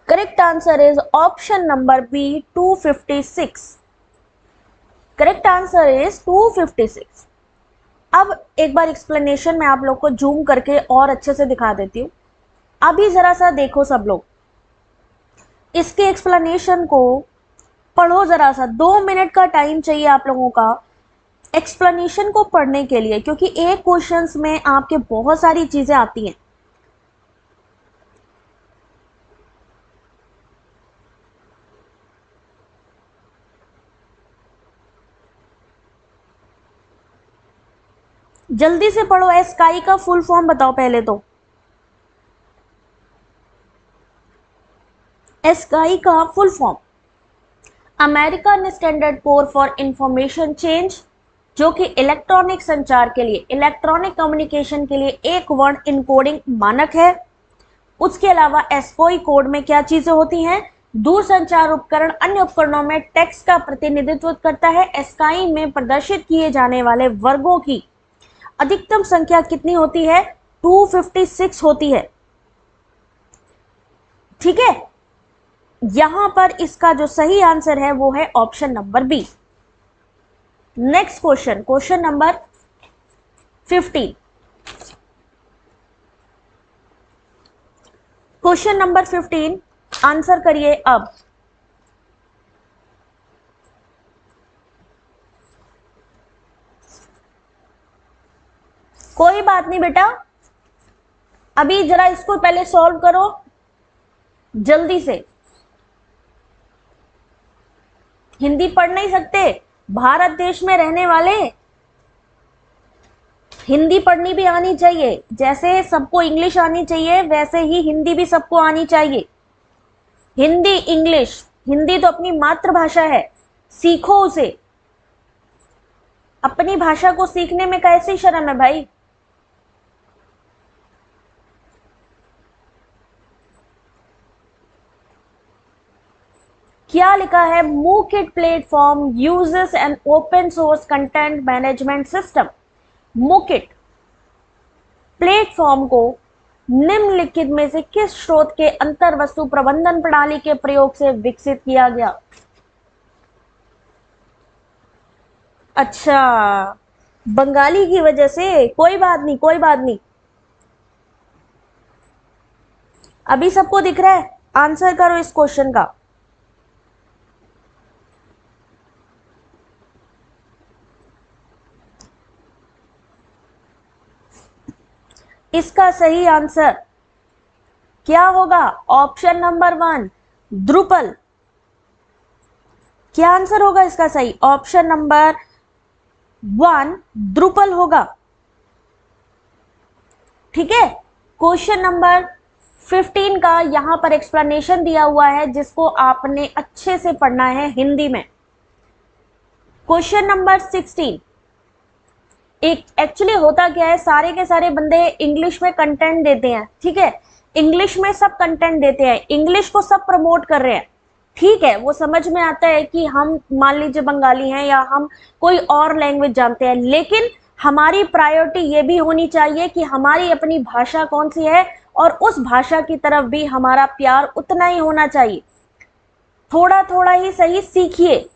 Correct answer is option number B 256। Correct answer is 256। अब एक बार एक्सप्लेनेशन में आप लोग को जूम करके और अच्छे से दिखा देती हूं। अभी जरा सा देखो सब लोग, इसके एक्सप्लेनेशन को पढ़ो जरा सा। 2 मिनट का टाइम चाहिए आप लोगों का एक्सप्लेनेशन को पढ़ने के लिए, क्योंकि एक क्वेश्चंस में आपके बहुत सारी चीजें आती हैं। जल्दी से पढ़ो। एस्काई का फुल फॉर्म बताओ पहले तो। एस्काई का full form American standard code for information change, जो कि इलेक्ट्रॉनिक संचार के लिए, इलेक्ट्रॉनिक कम्युनिकेशन के लिए एक वर्ण इनकोडिंग मानक है। उसके अलावा एस्कोई कोड में क्या चीजें होती हैं? दूरसंचार उपकरण अन्य उपकरणों में टेक्स्ट का प्रतिनिधित्व करता है। एस्काई में प्रदर्शित किए जाने वाले वर्गों की अधिकतम संख्या कितनी होती है? 256 होती है। ठीक है, यहां पर इसका जो सही आंसर है वो है option number B. Next question, question number 15। Question number 15 answer करिए अब। कोई बात नहीं बेटा, अभी जरा इसको पहले सॉल्व करो जल्दी से। हिंदी पढ़ नहीं सकते? भारत देश में रहने वाले हिंदी पढ़नी भी आनी चाहिए। जैसे सबको इंग्लिश आनी चाहिए वैसे ही हिंदी भी सबको आनी चाहिए। हिंदी, इंग्लिश, हिंदी तो अपनी मातृभाषा है, सीखो उसे। अपनी भाषा को सीखने में कैसी शर्म है भाई? क्या लिखा है? MOOKIT platform uses an open source content management system. MOOKIT platform को निम्नलिखित में से किस स्रोत के अंतर वस्तु प्रबंधन प्रणाली के प्रयोग से विकसित किया गया? अच्छा, बंगाली की वजह से, कोई बात नहीं, कोई बात नहीं। अभी सबको दिख रहा है? आंसर करो इस क्वेश्चन का। इसका सही आंसर क्या होगा? Option number 1 द्रुपल। क्या आंसर होगा इसका सही? ऑप्शन नंबर 1 द्रुपल होगा। ठीक है, क्वेश्चन नंबर 15 का यहां पर एक्सप्लेनेशन दिया हुआ है जिसको आपने अच्छे से पढ़ना है हिंदी में। क्वेश्चन नंबर 16, एक एक्चुअली होता क्या है, सारे के सारे बंदे इंग्लिश में कंटेंट देते हैं, ठीक है, इंग्लिश में सब कंटेंट देते हैं, इंग्लिश को सब प्रमोट कर रहे हैं, ठीक है, वो समझ में आता है कि हम मान लीजिए बंगाली हैं या हम कोई और लैंग्वेज जानते हैं, लेकिन हमारी प्रायोरिटी ये भी होनी चाहिए कि हमारी अपनी भाषा कौन सी है और उस भाषा की तरफ भी हमारा प्यार उतना ही होना चाहिए। थोड़ा थोड़ा ही सही सीखिए।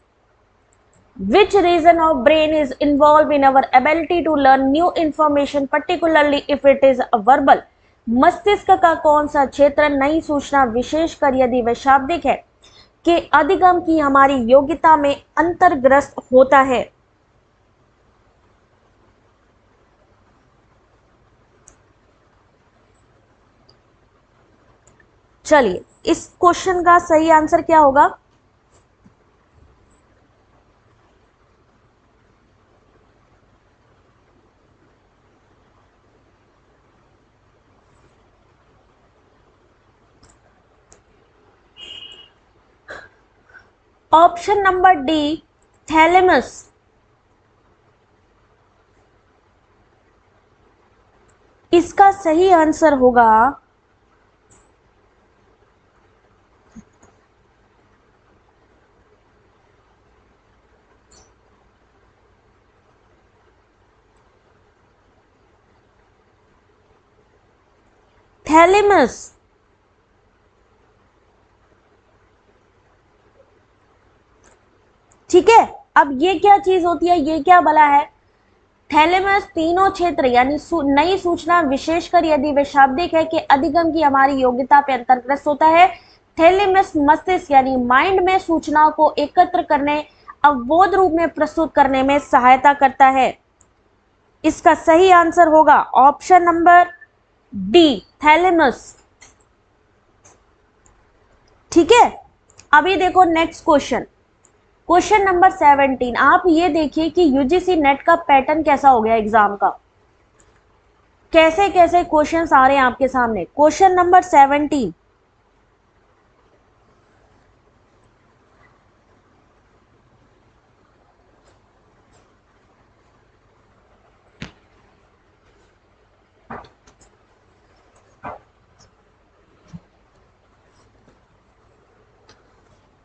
Which region of brain is involved in our ability to learn new information, particularly if it is verbal? मस्तिष्क का कौन सा क्षेत्र नई सूचना विशेषकर यदि वह शाब्दिक है के अधिगम की हमारी योग्यता में अंतर्ग्रस्त होता है? चलिए, इस क्वेश्चन का सही आंसर क्या होगा? Option number D thalamus. इसका सही आंसर होगा थैलेमस। ठीक है, अब ये क्या चीज होती है, ये क्या भला है? थैलेमस तीनों क्षेत्र यानी नई सूचना विशेषकर यदि वे शाब्दिक है के अधिगम की हमारी योग्यता पे अंतर्ग्रस्त होता है। थैलेमस मस्तिष्क यानी माइंड में सूचनाओं को एकत्र करने, अवबोध रूप में प्रस्तुत करने में सहायता करता है। इसका सही आंसर होगा ऑप्शन नंबर डी थैलेमस। ठीक है, अभी देखो नेक्स्ट क्वेश्चन, क्वेश्चन नंबर 17। आप ये देखिए कि यूजीसी नेट का पैटर्न कैसा हो गया एग्जाम का, कैसे कैसे क्वेश्चंस आ रहे हैं आपके सामने। क्वेश्चन नंबर 17,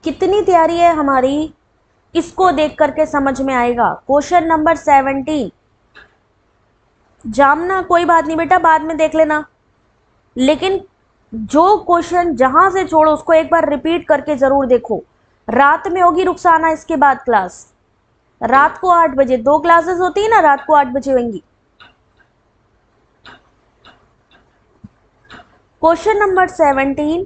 कितनी तैयारी है हमारी इसको देख करके समझ में आएगा। क्वेश्चन नंबर 17, जामना कोई बात नहीं बेटा, बाद में देख लेना, लेकिन जो क्वेश्चन जहां से छोड़ो उसको एक बार रिपीट करके जरूर देखो। रात में होगी रुखसाना इसके बाद क्लास, रात को 8 बजे 2 क्लासेस होती है ना, रात को 8 बजे होंगी। क्वेश्चन नंबर 17,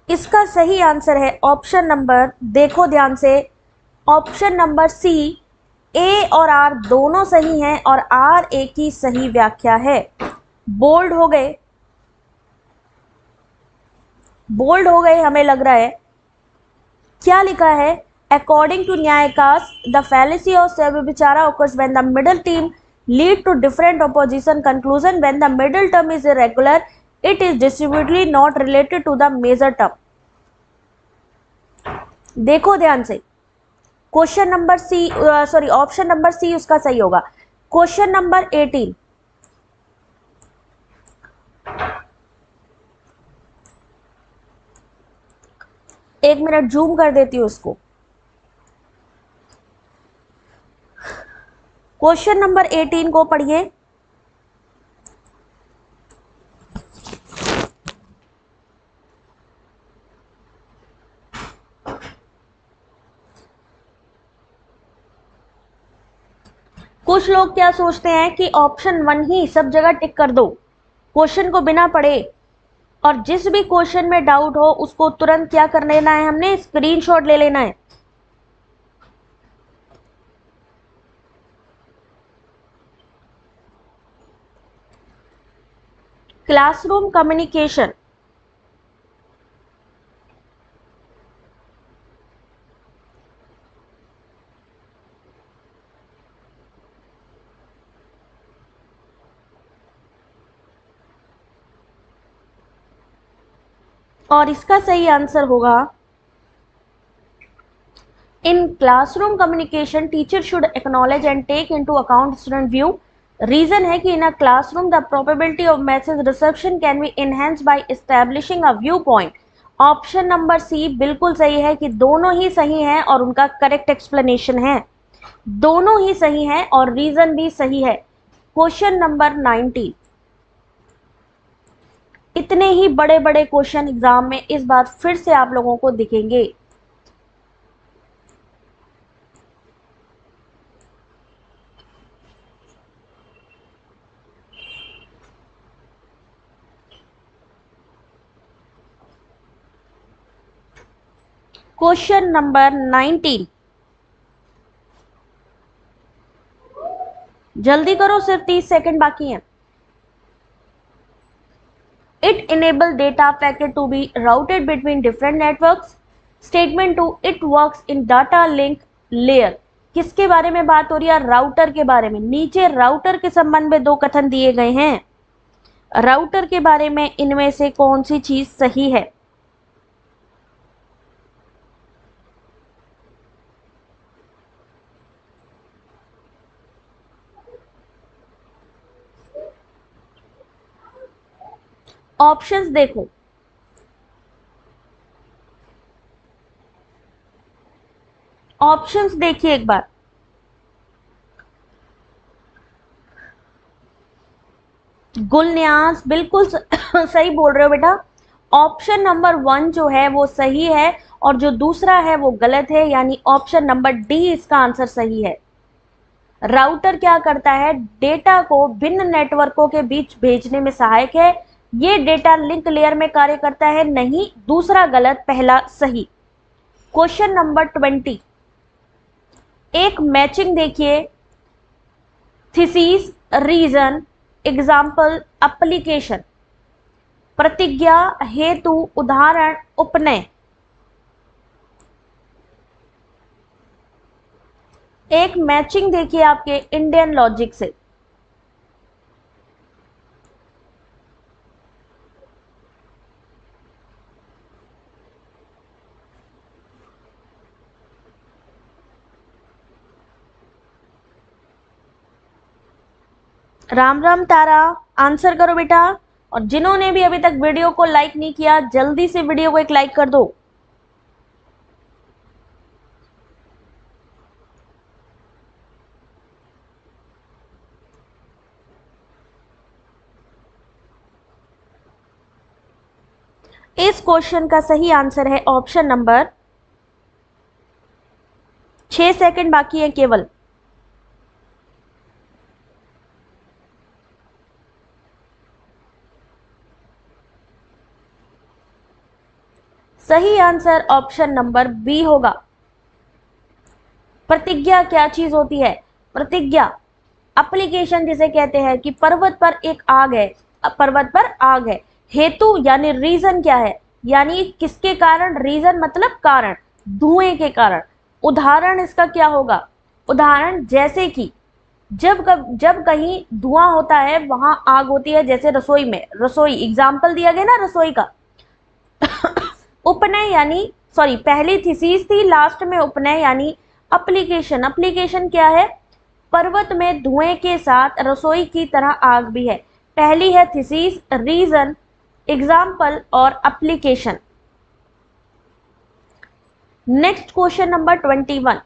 इसका सही आंसर है ऑप्शन नंबर, देखो ध्यान से, ऑप्शन नंबर सी। ए और आर दोनों सही हैं और आर ए की सही व्याख्या है। बोल्ड हो गए, बोल्ड हो गए हमें लग रहा है। क्या लिखा है? According to Naiyayikas the fallacy of vyabhichara occurs when the middle term lead to different opposition conclusion when the middle term is irregular it is distributively not related to the major term। देखो ध्यान से, question number C, sorry option number C उसका सही होगा। Question number 18, एक minute zoom कर देती हूँ इसको। क्वेश्चन नंबर 18 को पढ़िए। कुछ लोग क्या सोचते हैं कि ऑप्शन 1 ही सब जगह टिक कर दो, क्वेश्चन को बिना पढ़े, और जिस भी क्वेश्चन में डाउट हो उसको तुरंत क्या कर लेना है, हमने स्क्रीनशॉट ले लेना है। क्लासरूम कम्युनिकेशन, और इसका सही आंसर होगा in classroom communication teacher should acknowledge and take into account student view. Reason है कि in a classroom the probability of message reception can be enhanced by establishing a view point. Option number C बिल्कुल सही है कि दोनों ही सही हैं और उनका करेक्ट एक्सप्लेनेशन है, दोनों ही सही हैं और रीजन भी सही है। क्वेश्चन नंबर 19, इतने ही बड़े बड़े क्वेश्चन एग्जाम में इस बार फिर से आप लोगों को दिखेंगे। क्वेश्चन नंबर 19, जल्दी करो, सिर्फ 30 सेकंड बाकी हैं। It enable data packet to be routed between different networks. Statement 2, it works in data link layer. किसके बारे में बात हो रही है? राउटर के बारे में। नीचे राउटर के संबंध में दो कथन दिए गए हैं, राउटर के बारे में इनमें से कौन सी चीज सही है? ऑप्शंस देखो, ऑप्शंस देखिए एक बार। गुलन्यास बिल्कुल सही बोल रहे हो बेटा। ऑप्शन नंबर 1 जो है वो सही है और जो दूसरा है वो गलत है, यानी ऑप्शन नंबर डी इसका आंसर सही है। राउटर क्या करता है? डेटा को भिन्न नेटवर्कों के बीच भेजने में सहायक है। ये डेटा लिंक लेयर में कार्य करता है, नहीं, दूसरा गलत, पहला सही। क्वेश्चन नंबर 20, एक मैचिंग देखिए, थीसिस, रीजन, एग्जाम्पल, एप्लीकेशन, प्रतिज्ञा, हेतु, उदाहरण, उपनय। एक मैचिंग देखिए आपके इंडियन लॉजिक से। राम राम तारा, आंसर करो बेटा। और जिन्होंने भी अभी तक वीडियो को लाइक नहीं किया, जल्दी से वीडियो को एक लाइक कर दो। इस क्वेश्चन का सही आंसर है ऑप्शन नंबर, 6 सेकंड बाकी है केवल। सही आंसर ऑप्शन नंबर बी होगा। प्रतिज्ञा क्या चीज होती है? प्रतिज्ञा एप्लीकेशन जिसे कहते हैं कि पर्वत पर एक आग है, पर्वत पर आग है। हेतु यानी रीजन क्या है? यानी किसके कारण? रीजन मतलब कारण, धुएं के कारण। उदाहरण इसका क्या होगा? उदाहरण जैसे कि जब कहीं धुआं होता है वहां आग होती है, जैसे रसोई में, रसोई एग्जाम्पल दिया गया ना रसोई का। उपनय यानी, सॉरी, पहली थीसिस थी, लास्ट में उपनय यानी एप्लीकेशन। एप्लीकेशन क्या है? पर्वत में धुएं के साथ रसोई की तरह आग भी है। पहली है थीसिस, रीजन, एग्जाम्पल और application. Next question number 21।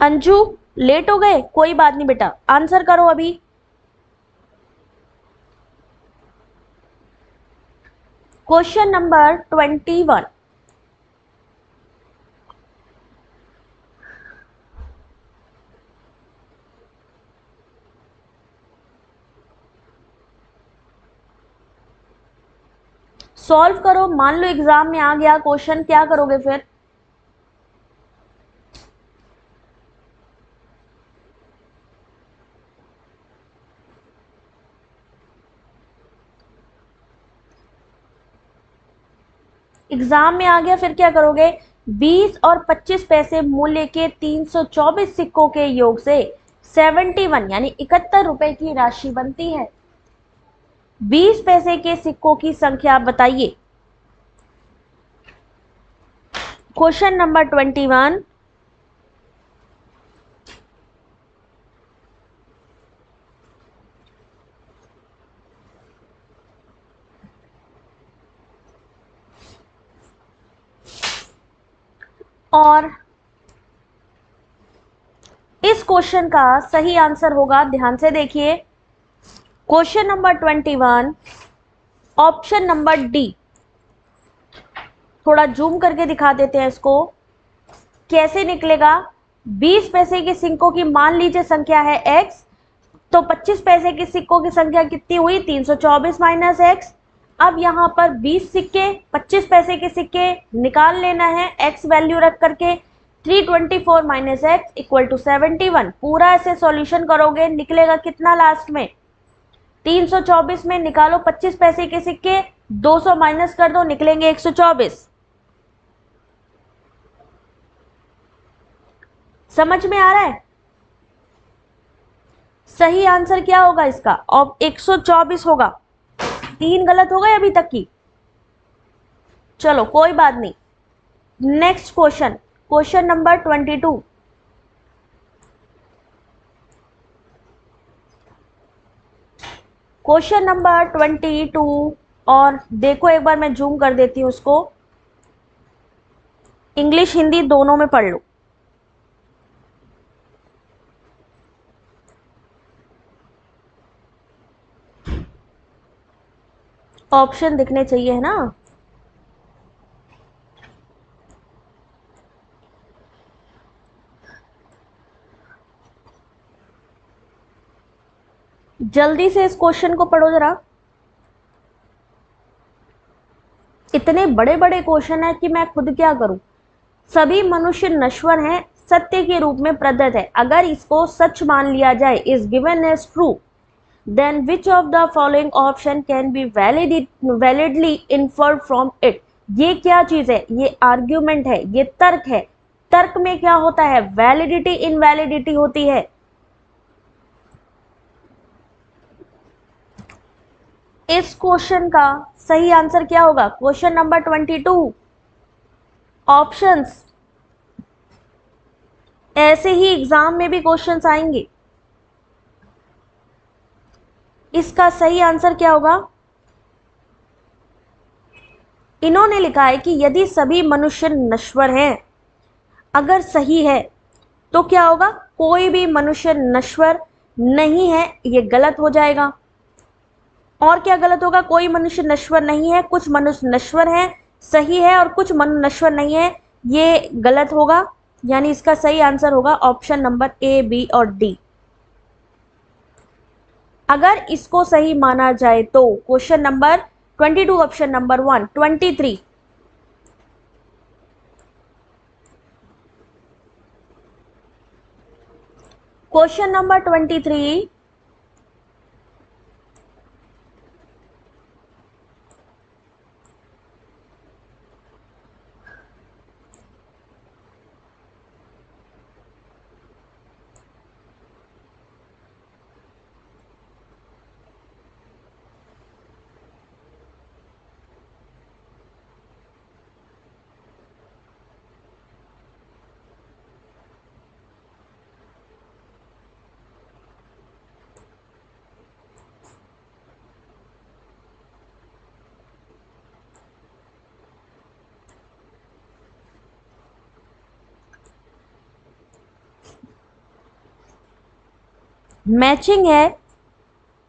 Anju late हो गए, कोई बात नहीं बेटा, आंसर करो अभी। Question number 21। सॉल्व करो। मान लो एग्जाम में आ गया क्वेश्चन, क्या करोगे फिर? एग्जाम में आ गया फिर क्या करोगे? 20 और 25 पैसे मूल्य के 324 सिक्कों के योग से 71 यानी 71 रुपए की राशि बनती है। 20 पैसे के सिक्कों की संख्या बताइए। Question number 21। और इस क्वेश्चन का सही आंसर होगा, ध्यान से देखिए, question number 21 option number D. थोड़ा जूम करके दिखा देते हैं इसको, कैसे निकलेगा। 20 पैसे के सिक्कों की मान लीजिए संख्या है x, तो 25 पैसे के सिक्कों की संख्या कितनी हुई? 324 माइनस एक्स। अब यहां पर 20 सिक्के, 25 पैसे के सिक्के निकाल लेना है x वैल्यू रख करके। 324 माइनस एक्स इक्वल टू 71। पूरा ऐसे सॉल्यूशन करोगे, निकलेगा कितना लास्ट में? 324 में निकालो 25 पैसे के सिक्के, 200 माइनस कर दो, निकलेंगे 124। समझ में आ रहा है? सही आंसर क्या होगा इसका? और 124 होगा। 3 गलत हो गए अभी तक की। चलो कोई बात नहीं। Next question, question number 22। Question number 22। और देखो एक बार मैं जूम कर देती हूं उसको, इंग्लिश हिंदी दोनों में पढ़ लो। ऑप्शन दिखने चाहिए है ना। जल्दी से इस क्वेश्चन को पढ़ो जरा। इतने बड़े बड़े क्वेश्चन है कि मैं खुद क्या करूं। सभी मनुष्य नश्वर हैं, सत्य के रूप में प्रदत्त है। अगर इसको सच मान लिया जाए, is given as true, then which of the following option can be validly inferred from it. ये क्या चीज है? ये आर्ग्यूमेंट है, ये तर्क है। तर्क में क्या होता है? वैलिडिटी इनवैलिडिटी होती है। इस क्वेश्चन का सही आंसर क्या होगा? Question number 22। ऑप्शंस ऐसे ही एग्जाम में भी क्वेश्चंस आएंगे। इसका सही आंसर क्या होगा? इन्होंने लिखा है कि यदि सभी मनुष्य नश्वर हैं, अगर सही है तो क्या होगा? कोई भी मनुष्य नश्वर नहीं है, ये गलत हो जाएगा। और क्या गलत होगा? कोई मनुष्य नश्वर नहीं है, कुछ मनुष्य नश्वर है, सही है, और कुछ मनुष्य नश्वर नहीं है, ये गलत होगा। यानी इसका सही आंसर होगा ऑप्शन नंबर ए, बी और डी। अगर इसको सही माना जाए तो question number 22 option number 1, 23। Question number 23। Matching है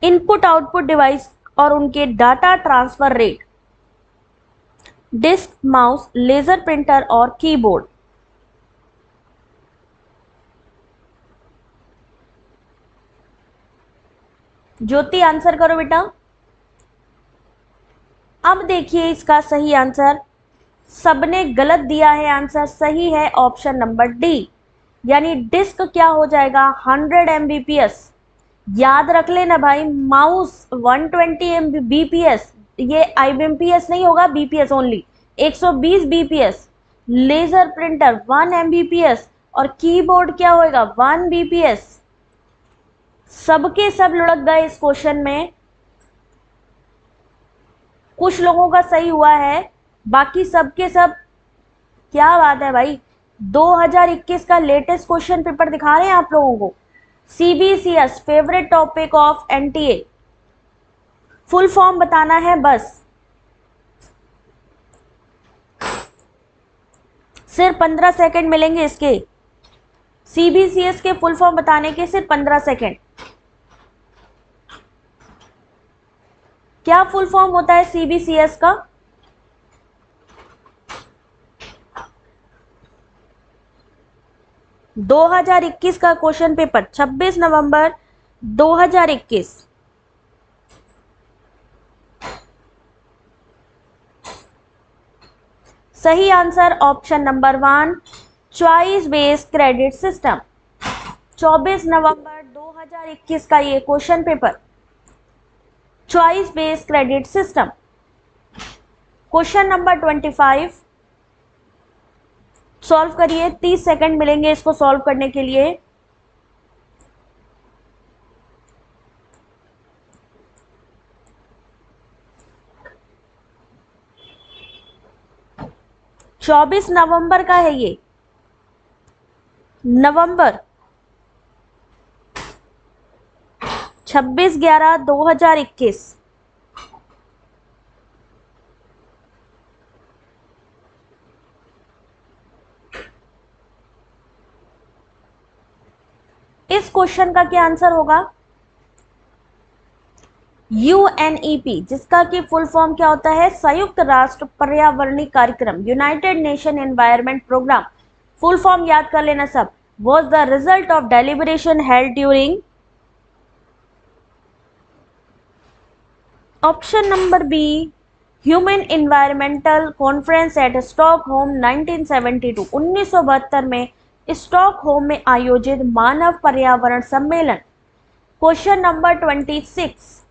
इनपुट आउटपुट डिवाइस और उनके data transfer rate, disk, mouse, laser printer और कीबोर्ड। ज्योति आंसर करो बेटा। अब देखिए इसका सही आंसर, सबने गलत दिया है आंसर, सही है ऑप्शन नंबर डी, यानी डिस्क क्या हो जाएगा 100 Mbps। याद रख लेना भाई, माउस 120 Mbps, ये IBMPS नहीं होगा, BPS only, 120 BPS, laser printer 1 Mbps और कीबोर्ड क्या होएगा 1 BPS। सबके सब लुढ़क गए इस क्वेश्चन में, कुछ लोगों का सही हुआ है, बाकी सबके सब। क्या बात है भाई, 2021 का लेटेस्ट क्वेश्चन पेपर दिखा रहे हैं आप लोगों को। CBCS favourite topic of NTA, full form बताना है बस, सिर्फ 15 सेकंड मिलेंगे इसके। CBCS के फुल फॉर्म बताने के सिर्फ 15 सेकंड। क्या फुल फॉर्म होता है CBCS का? दो 2021 का क्वेश्चन पेपर 26 नवंबर 2021। सही answer option number 1, choice based credit system. 24 नवंबर 2021 का ये question paper, choice based credit system. Question number 25 solve करिए, 30 सेकंड मिलेंगे इसको सॉल्व करने के लिए। चौबीस नवंबर का है ये, नवंबर 26/11/2021। इस क्वेश्चन का क्या आंसर होगा? UNEP, जिसका कि फुल फॉर्म क्या होता है, संयुक्त राष्ट्र पर्यावरणीय कार्यक्रम, United Nation environment programme. Full form याद कर लेना सब। Was the result of deliberation held during, option number B, human environmental conference at Stockholm 1972, 1972 में स्टॉकहोम में आयोजित मानव पर्यावरण सम्मेलन। क्वेश्चन नंबर 26,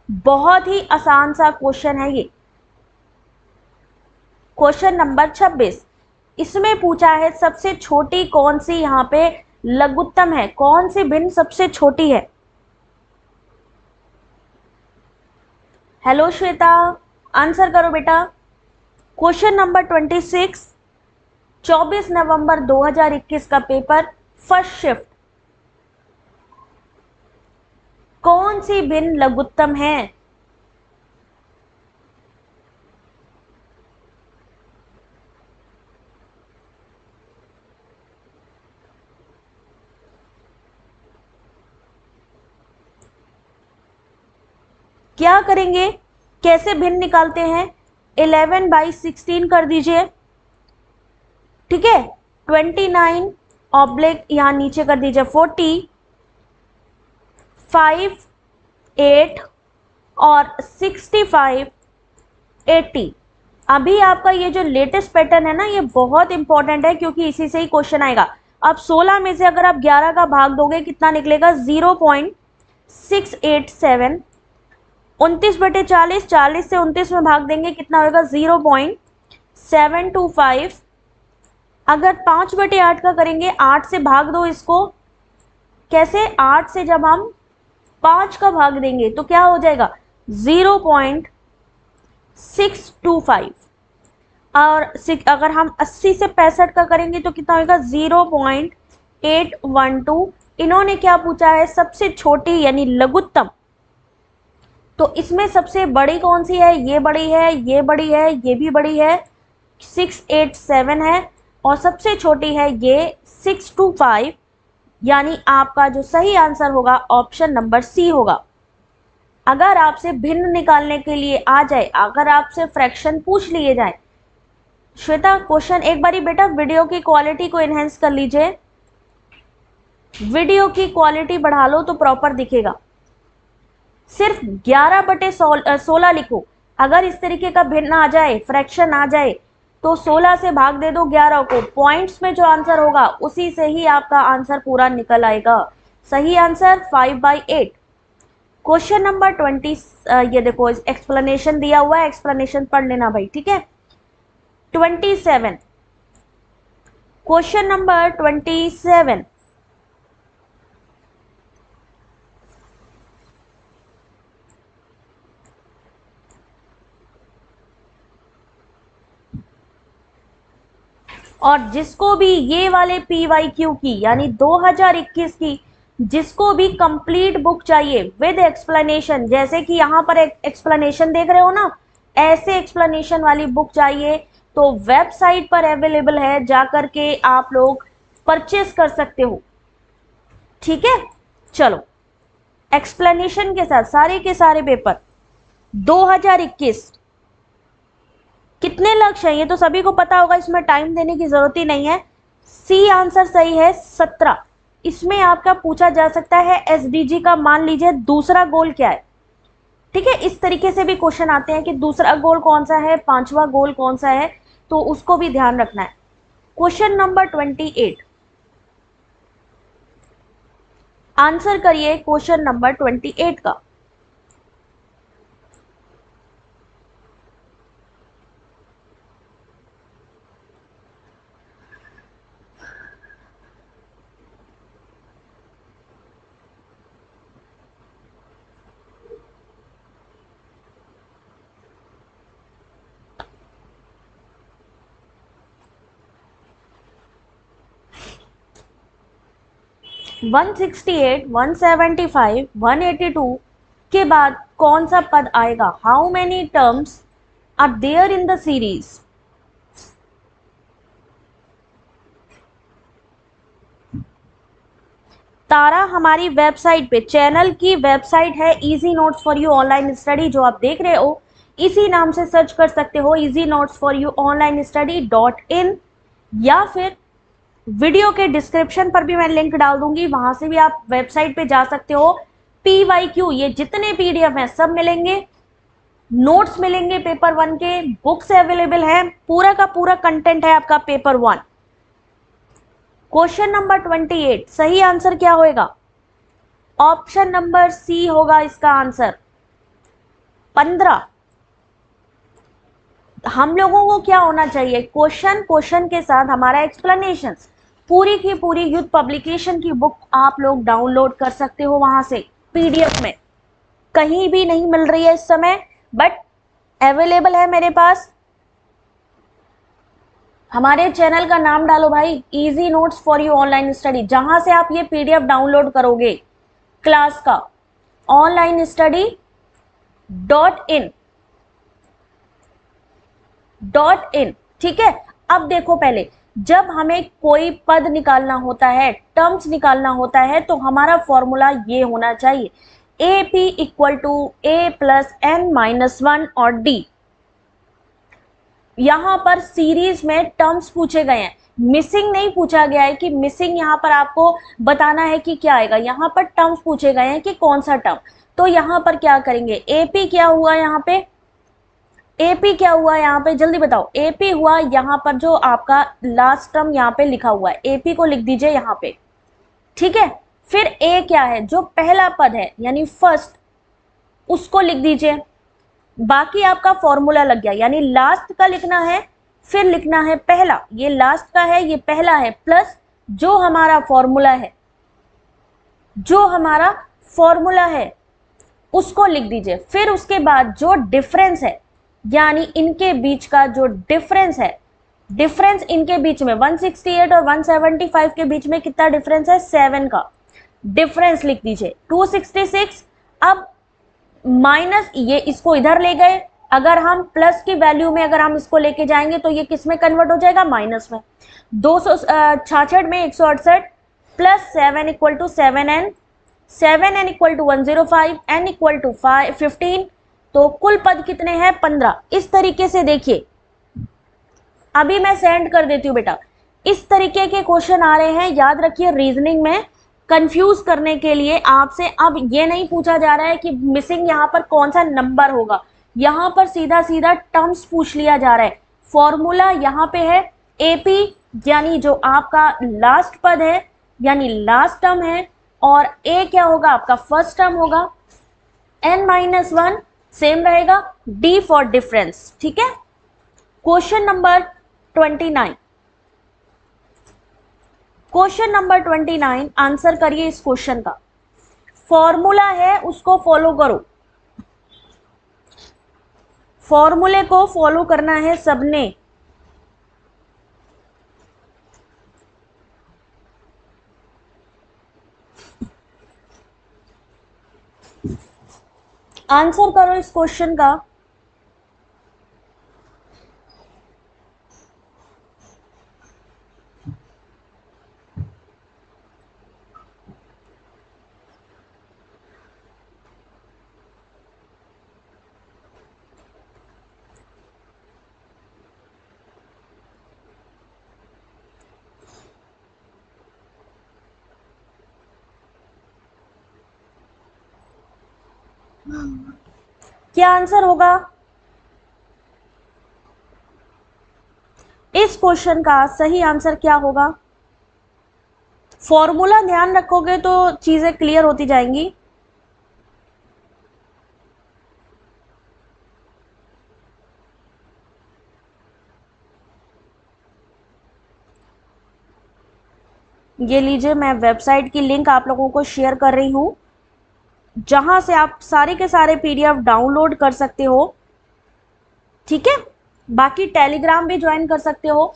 बहुत ही आसान सा क्वेश्चन है ये। क्वेश्चन नंबर 26, इसमें पूछा है सबसे छोटी कौन सी यहाँ पे लघुत्तम है, कौन सी भिन्न सबसे छोटी है। हेलो श्वेता, आंसर करो बेटा। क्वेश्चन नंबर 26, 24 नवंबर 2021 का पेपर, फर्स्ट शिफ्ट, कौन सी भिन्न लघुत्तम है? क्या करेंगे, कैसे भिन्न निकालते हैं? 11/16 कर दीजिए, ठीक है। 29 ऑब्लिक यहां नीचे कर दीजिए 40, 5, 8 और 65, 80। अभी आपका ये जो लेटेस्ट पैटर्न है ना, ये बहुत इंपॉर्टेंट है क्योंकि इसी से ही क्वेश्चन आएगा। अब 16 में से अगर आप 11 का भाग दोगे कितना निकलेगा, 0.687। 29/40, 40 से 29 में भाग देंगे कितना होगा, 0.725। अगर 5/8 का करेंगे, 8 से भाग दो इसको, कैसे, 8 से जब हम 5 का भाग देंगे तो क्या हो जाएगा, 0.625। और अगर हम 80 से 65 का करेंगे तो कितना होगा, 0.812। इन्होंने क्या पूछा है, सबसे छोटी यानी लघुत्तम। तो इसमें सबसे बड़ी कौन सी है, ये बड़ी है, ये बड़ी है, ये भी बड़ी है, 687 है। और सबसे छोटी है ये 6 to 5, यानी आपका जो सही आंसर होगा ऑप्शन नंबर सी होगा। अगर आपसे भिन्न निकालने के लिए आ जाए, अगर आपसे फ्रैक्शन पूछ लिए जाए, श्वेता क्वेश्चन एक बारी बेटा वीडियो की क्वालिटी को एनहेंस कर लीजिए, वीडियो की क्वालिटी बढ़ा लो तो प्रॉपर दिखेगा। सिर्फ 11/16 लिखो। अगर इस तरीके का भिन्न आ जाए, फ्रैक्शन आ जाए, तो 16 से भाग दे दो 11 को, पॉइंट्स में जो आंसर होगा उसी से ही आपका आंसर पूरा निकल आएगा। सही आंसर 5/8। क्वेश्चन नंबर 20, ये देखो एक्सप्लेनेशन दिया हुआ है, एक्सप्लेनेशन पढ़ लेना भाई, ठीक है। 27, क्वेश्चन नंबर 27, और जिसको भी ये वाले PYQ की यानी 2021 की जिसको भी कंप्लीट बुक चाहिए विद एक्सप्लेनेशन, जैसे कि यहाँ पर एक एक्सप्लेनेशन देख रहे हो ना, ऐसे एक्सप्लेनेशन वाली बुक चाहिए तो वेबसाइट पर अवेलेबल है, जाकर के आप लोग परचेस कर सकते हो, ठीक है। चलो एक्सप्लेनेशन के साथ सारे के सारे पेपर 2021 कितने लक्ष्य हैं ये तो सभी को पता होगा, इसमें टाइम देने की जरूरत ही नहीं है। सी आंसर सही है 17। इसमें आपका पूछा जा सकता है SDG का, मान लीजिए दूसरा गोल क्या है, ठीक है। इस तरीके से भी क्वेश्चन आते हैं कि दूसरा गोल कौन सा है, पांचवा गोल कौन सा है, तो उसको भी ध्यान रखना है। क्वेश्चन नंबर 28, आंसर करिए क्वेश्चन नंबर 28 का। वन 168, 175, 182 के बाद कौन सा पद आएगा? How many terms are there in the series? तारा हमारी वेबसाइट पे, चैनल की वेबसाइट है easy notes for you online study, जो आप देख रहे हो इसी नाम से सर्च कर सकते हो, easy notes for you online study .in, या फिर वीडियो के डिस्क्रिप्शन पर भी मैं लिंक डाल दूंगी, वहां से भी आप वेबसाइट पे जा सकते हो। PYQ ये जितने PDF हैं सब मिलेंगे, नोट्स मिलेंगे पेपर 1 के, बुक्स अवेलेबल है, पूरा का पूरा कंटेंट है आपका पेपर 1। क्वेश्चन नंबर 28 सही आंसर क्या होगा? ऑप्शन नंबर सी होगा इसका आंसर 15। हम लोगों को क्या होना चाहिए, क्वेश्चन के साथ हमारा एक्सप्लेनेशन, पूरी की पूरी यूथ पब्लिकेशन की बुक आप लोग डाउनलोड कर सकते हो वहां से, PDF में कहीं भी नहीं मिल रही है इस समय, बट अवेलेबल है मेरे पास। हमारे चैनल का नाम डालो भाई, easy notes for you online study, जहां से आप ये PDF डाउनलोड करोगे क्लास का, ऑनलाइन स्टडी .in, ठीक है। अब देखो, पहले जब हमें कोई पद निकालना होता है, टर्म्स निकालना होता है, तो हमारा फॉर्मूला ये होना चाहिए, AP = A + n-1 और D। यहां पर सीरीज में टर्म्स पूछे गए हैं, मिसिंग नहीं पूछा गया है कि मिसिंग यहां पर आपको बताना है कि क्या आएगा, यहां पर टर्म्स पूछे गए हैं कि कौन सा टर्म। तो यहां पर क्या करेंगे, AP क्या हुआ यहाँ पे, AP क्या हुआ यहाँ पे, जल्दी बताओ। AP हुआ यहाँ पर जो आपका लास्ट टर्म यहाँ पे लिखा हुआ है, AP को लिख दीजिए यहाँ पे, ठीक है। फिर A क्या है, जो पहला पद है यानी फर्स्ट, उसको लिख दीजिए। बाकी आपका फॉर्मूला लग गया, यानी लास्ट का लिखना है, फिर लिखना है पहला, ये लास्ट का है, ये पहला है, प्लस जो हमारा फॉर्मूला है, जो हमारा फॉर्मूला है उसको लिख दीजिए। फिर उसके बाद जो डिफरेंस है, यानी इनके बीच का जो डिफरेंस है, डिफरेंस इनके बीच में 168 और 175 के बीच में कितना डिफरेंस है, 7 का डिफरेंस लिख दीजिए। 266, अब माइनस ये, इसको इधर ले गए अगर हम प्लस की वैल्यू में अगर हम इसको लेके जाएंगे तो ये किस में कन्वर्ट हो जाएगा, माइनस में। 266 में 168 plus 7 equal to 7n, 7n equal to 105, n equal to 15, तो कुल पद कितने हैं, 15। इस तरीके से देखिए, अभी मैं सेंड कर देती हूँ बेटा। इस तरीके के क्वेश्चन आ रहे हैं, याद रखिए रीजनिंग में कंफ्यूज करने के लिए आपसे अब ये नहीं पूछा जा रहा है कि मिसिंग यहाँ पर कौन सा नंबर होगा, यहाँ पर सीधा सीधा टर्म्स पूछ लिया जा रहा है। फॉर्मूला यहाँ पे है एपी, यानी जो आपका लास्ट पद है यानी लास्ट टर्म है, और ए क्या होगा, आपका फर्स्ट टर्म होगा, n-1 सेम रहेगा, डी फॉर डिफरेंस। ठीक है, question number 29, question number 29 answer करिए इस क्वेश्चन का। फॉर्मूला है उसको फॉलो करो, फॉर्मूले को फॉलो करना है सबने। आंसर करो इस क्वेश्चन का। क्या आंसर होगा इस क्वेश्चन का, सही आंसर क्या होगा? फॉर्मूला ध्यान रखोगे तो चीजें क्लियर होती जाएंगी। ये लीजिए, मैं वेबसाइट की लिंक आप लोगों को शेयर कर रही हूं, जहां से आप सारे के सारे पीडीएफ डाउनलोड कर सकते हो। ठीक है, बाकी टेलीग्राम भी ज्वाइन कर सकते हो।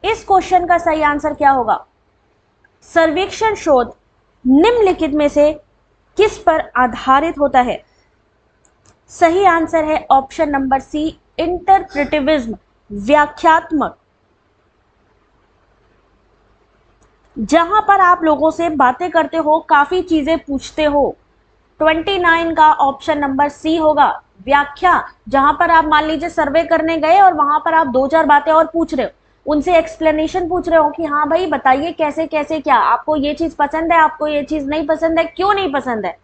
इस क्वेश्चन का सही आंसर क्या होगा? सर्वेक्षण शोध निम्नलिखित में से किस पर आधारित होता है? सही आंसर है ऑप्शन नंबर सी, इंटरप्रिटिविज्म, व्याख्यात्मक। जहां पर आप लोगों से बातें करते हो, काफी चीजें पूछते हो, 29 का ऑप्शन नंबर सी होगा, व्याख्या। जहां पर आप मान लीजिए सर्वे करने गए और वहां पर आप 2-4 बातें और पूछ रहे हो, उनसे एक्सप्लेनेशन पूछ रहे हो कि हाँ भाई बताइए कैसे कैसे, क्या आपको ये चीज पसंद है, आपको ये चीज नहीं पसंद है, क्यों नहीं पसंद है।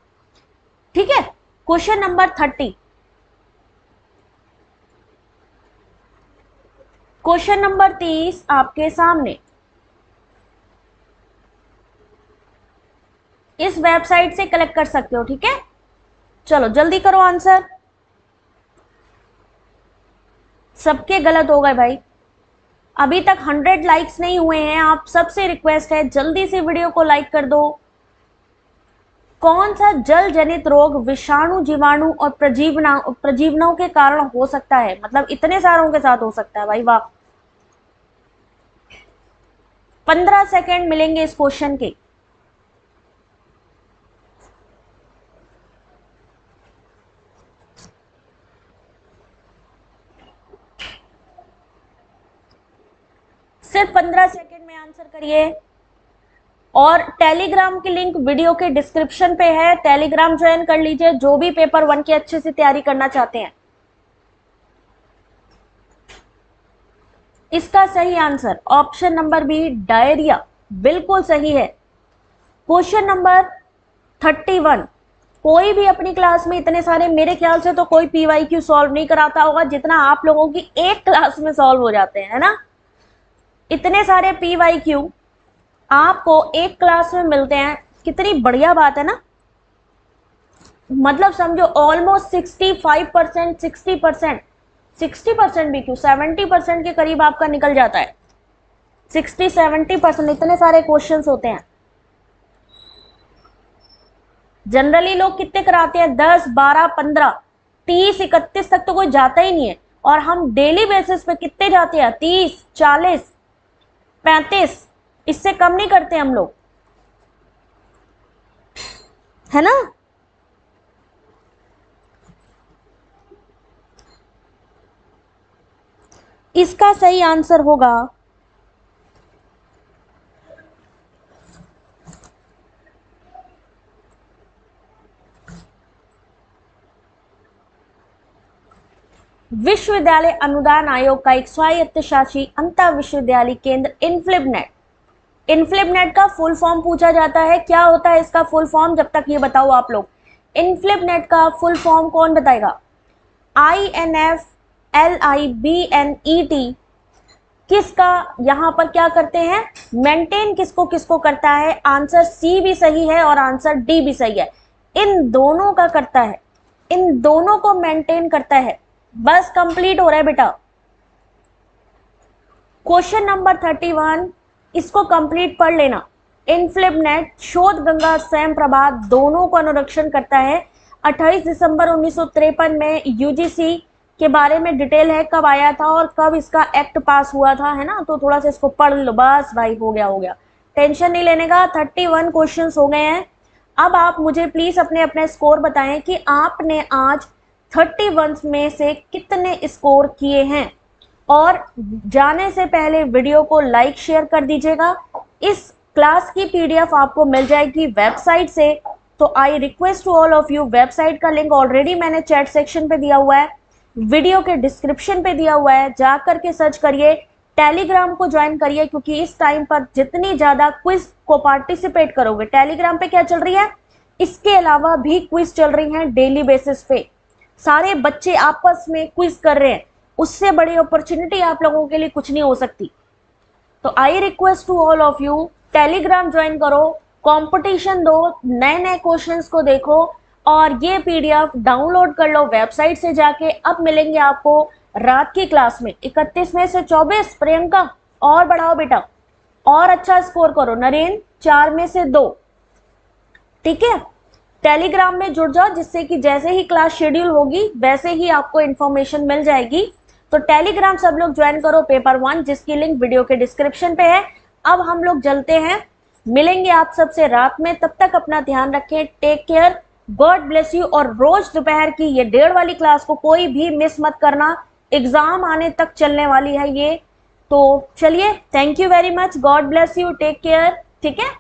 ठीक है, क्वेश्चन नंबर 30, क्वेश्चन नंबर 30 आपके सामने। इस वेबसाइट से कलेक्ट कर सकते हो। ठीक है, चलो जल्दी करो आंसर, सबके गलत हो गए भाई। अभी तक 100 लाइक्स नहीं हुए हैं, आप सबसे रिक्वेस्ट है जल्दी से वीडियो को लाइक कर दो। कौन सा जल जनित रोग विषाणु, जीवाणु और प्रजीवनों के कारण हो सकता है? मतलब इतने सारों के साथ हो सकता है भाई, वाह। 15 सेकेंड मिलेंगे इस क्वेश्चन के। सिर्फ 15 सेकेंड में आंसर करिए। और टेलीग्राम की लिंक वीडियो के डिस्क्रिप्शन पे है, टेलीग्राम ज्वाइन कर लीजिए जो भी पेपर 1 की अच्छे से तैयारी करना चाहते हैं। इसका सही answer option number B, diarrhoea, बिल्कुल सही है। क्वेश्चन नंबर 31, कोई भी अपनी क्लास में इतने सारे, मेरे ख्याल से तो कोई पीवाईक्यू सॉल्व नहीं कराता होगा जितना आप लोगों की एक क्लास में सॉल्व हो जाते हैं, है ना। इतने सारे पीवाईक्यू आपको एक क्लास में मिलते हैं, कितनी बढ़िया बात है ना। मतलब समझो ऑलमोस्ट 65%, 60% भी क्यों, 70% के करीब आपका निकल जाता है। 60-70%, इतने सारे क्वेश्चंस होते हैं। जनरली लोग कितने कराते हैं, 10, 12, 15, 30, 31 तक तो कोई जाता ही नहीं है। और हम डेली बेसिस पे कितने जाते हैं, 30, 40, 35, इससे कम नहीं करते हम लोग, है ना। इसका सही आंसर होगा विश्वविद्यालय अनुदान आयोग का एक स्वायत्तशासी अंतर विश्वविद्यालय केंद्र इनफ्लिबनेट। इनफ्लिबनेट का फुल फॉर्म पूछा जाता है, क्या होता है इसका फुल फॉर्म, जब तक ये बताओ आप लोग। इनफ्लिबनेट का फुल फॉर्म कौन बताएगा? INFLIBNET किसका यहां पर क्या करते हैं, मेंटेन किसको किसको करता है? आंसर सी भी सही है और आंसर डी भी सही है, इन दोनों का करता है, इन दोनों को मेंटेन करता है। बस कंप्लीट हो रहा है बेटा। क्वेश्चन नंबर 31, इसको कंप्लीट पढ़ लेना। इनफ्लिबनेट शोध गंगा स्वयं प्रभा दोनों को अनुरक्षण करता है। 28 दिसंबर 1953 में यूजीसी के बारे में डिटेल है, कब आया था और कब इसका एक्ट पास हुआ था, है ना। तो थोड़ा सा इसको पढ़ लो, बस भाई हो गया, टेंशन नहीं लेने का। 31 क्वेश्चंस हो गए हैं। अब आप मुझे प्लीज अपने अपने स्कोर बताएं कि आपने आज 31 में से कितने स्कोर किए हैं। और जाने से पहले वीडियो को लाइक शेयर कर दीजिएगा। इस क्लास की पीडीएफ आपको मिल जाएगी वेबसाइट से, तो I request to all of you, website का लिंक ऑलरेडी मैंने चैट सेक्शन पे दिया हुआ है, वीडियो के डिस्क्रिप्शन पे दिया हुआ है, जा करके सर्च करिए। टेलीग्राम को ज्वाइन करिए, क्योंकि इस टाइम पर जितनी ज्यादा क्विज को पार्टिसिपेट करोगे, टेलीग्राम पे क्या चल रही है, इसके अलावा भी क्विज चल रही हैं डेली बेसिस पे, सारे बच्चे आपस में क्विज कर रहे हैं, उससे बड़ी अपॉर्चुनिटी आप लोगों के लिए कुछ नहीं हो सकती। तो I request to all of you, Telegram join करो, कंपटीशन दो, नए नए क्वेश्चंस को देखो और ये पीडीएफ डाउनलोड कर लो वेबसाइट से जाके। अब मिलेंगे आपको रात की क्लास में। 31 में से 24, प्रियंका और बढ़ाओ बेटा, और अच्छा स्कोर करो। नरेन 4 में से 2, ठीक है। टेलीग्राम में जुड़ जाओ, जिससे कि जैसे ही क्लास शेड्यूल होगी वैसे ही आपको इंफॉर्मेशन मिल जाएगी। तो टेलीग्राम सब लोग ज्वाइन करो, पेपर 1, जिसकी लिंक वीडियो के डिस्क्रिप्शन पे है। अब हम लोग चलते हैं, मिलेंगे आप सबसे रात में, तब तक अपना ध्यान रखें, take care, God bless you. और रोज दोपहर की ये 1:30 वाली क्लास को कोई भी मिस मत करना, एग्जाम आने तक चलने वाली है ये। तो चलिए, thank you very much, God bless you, take care, ठीक है।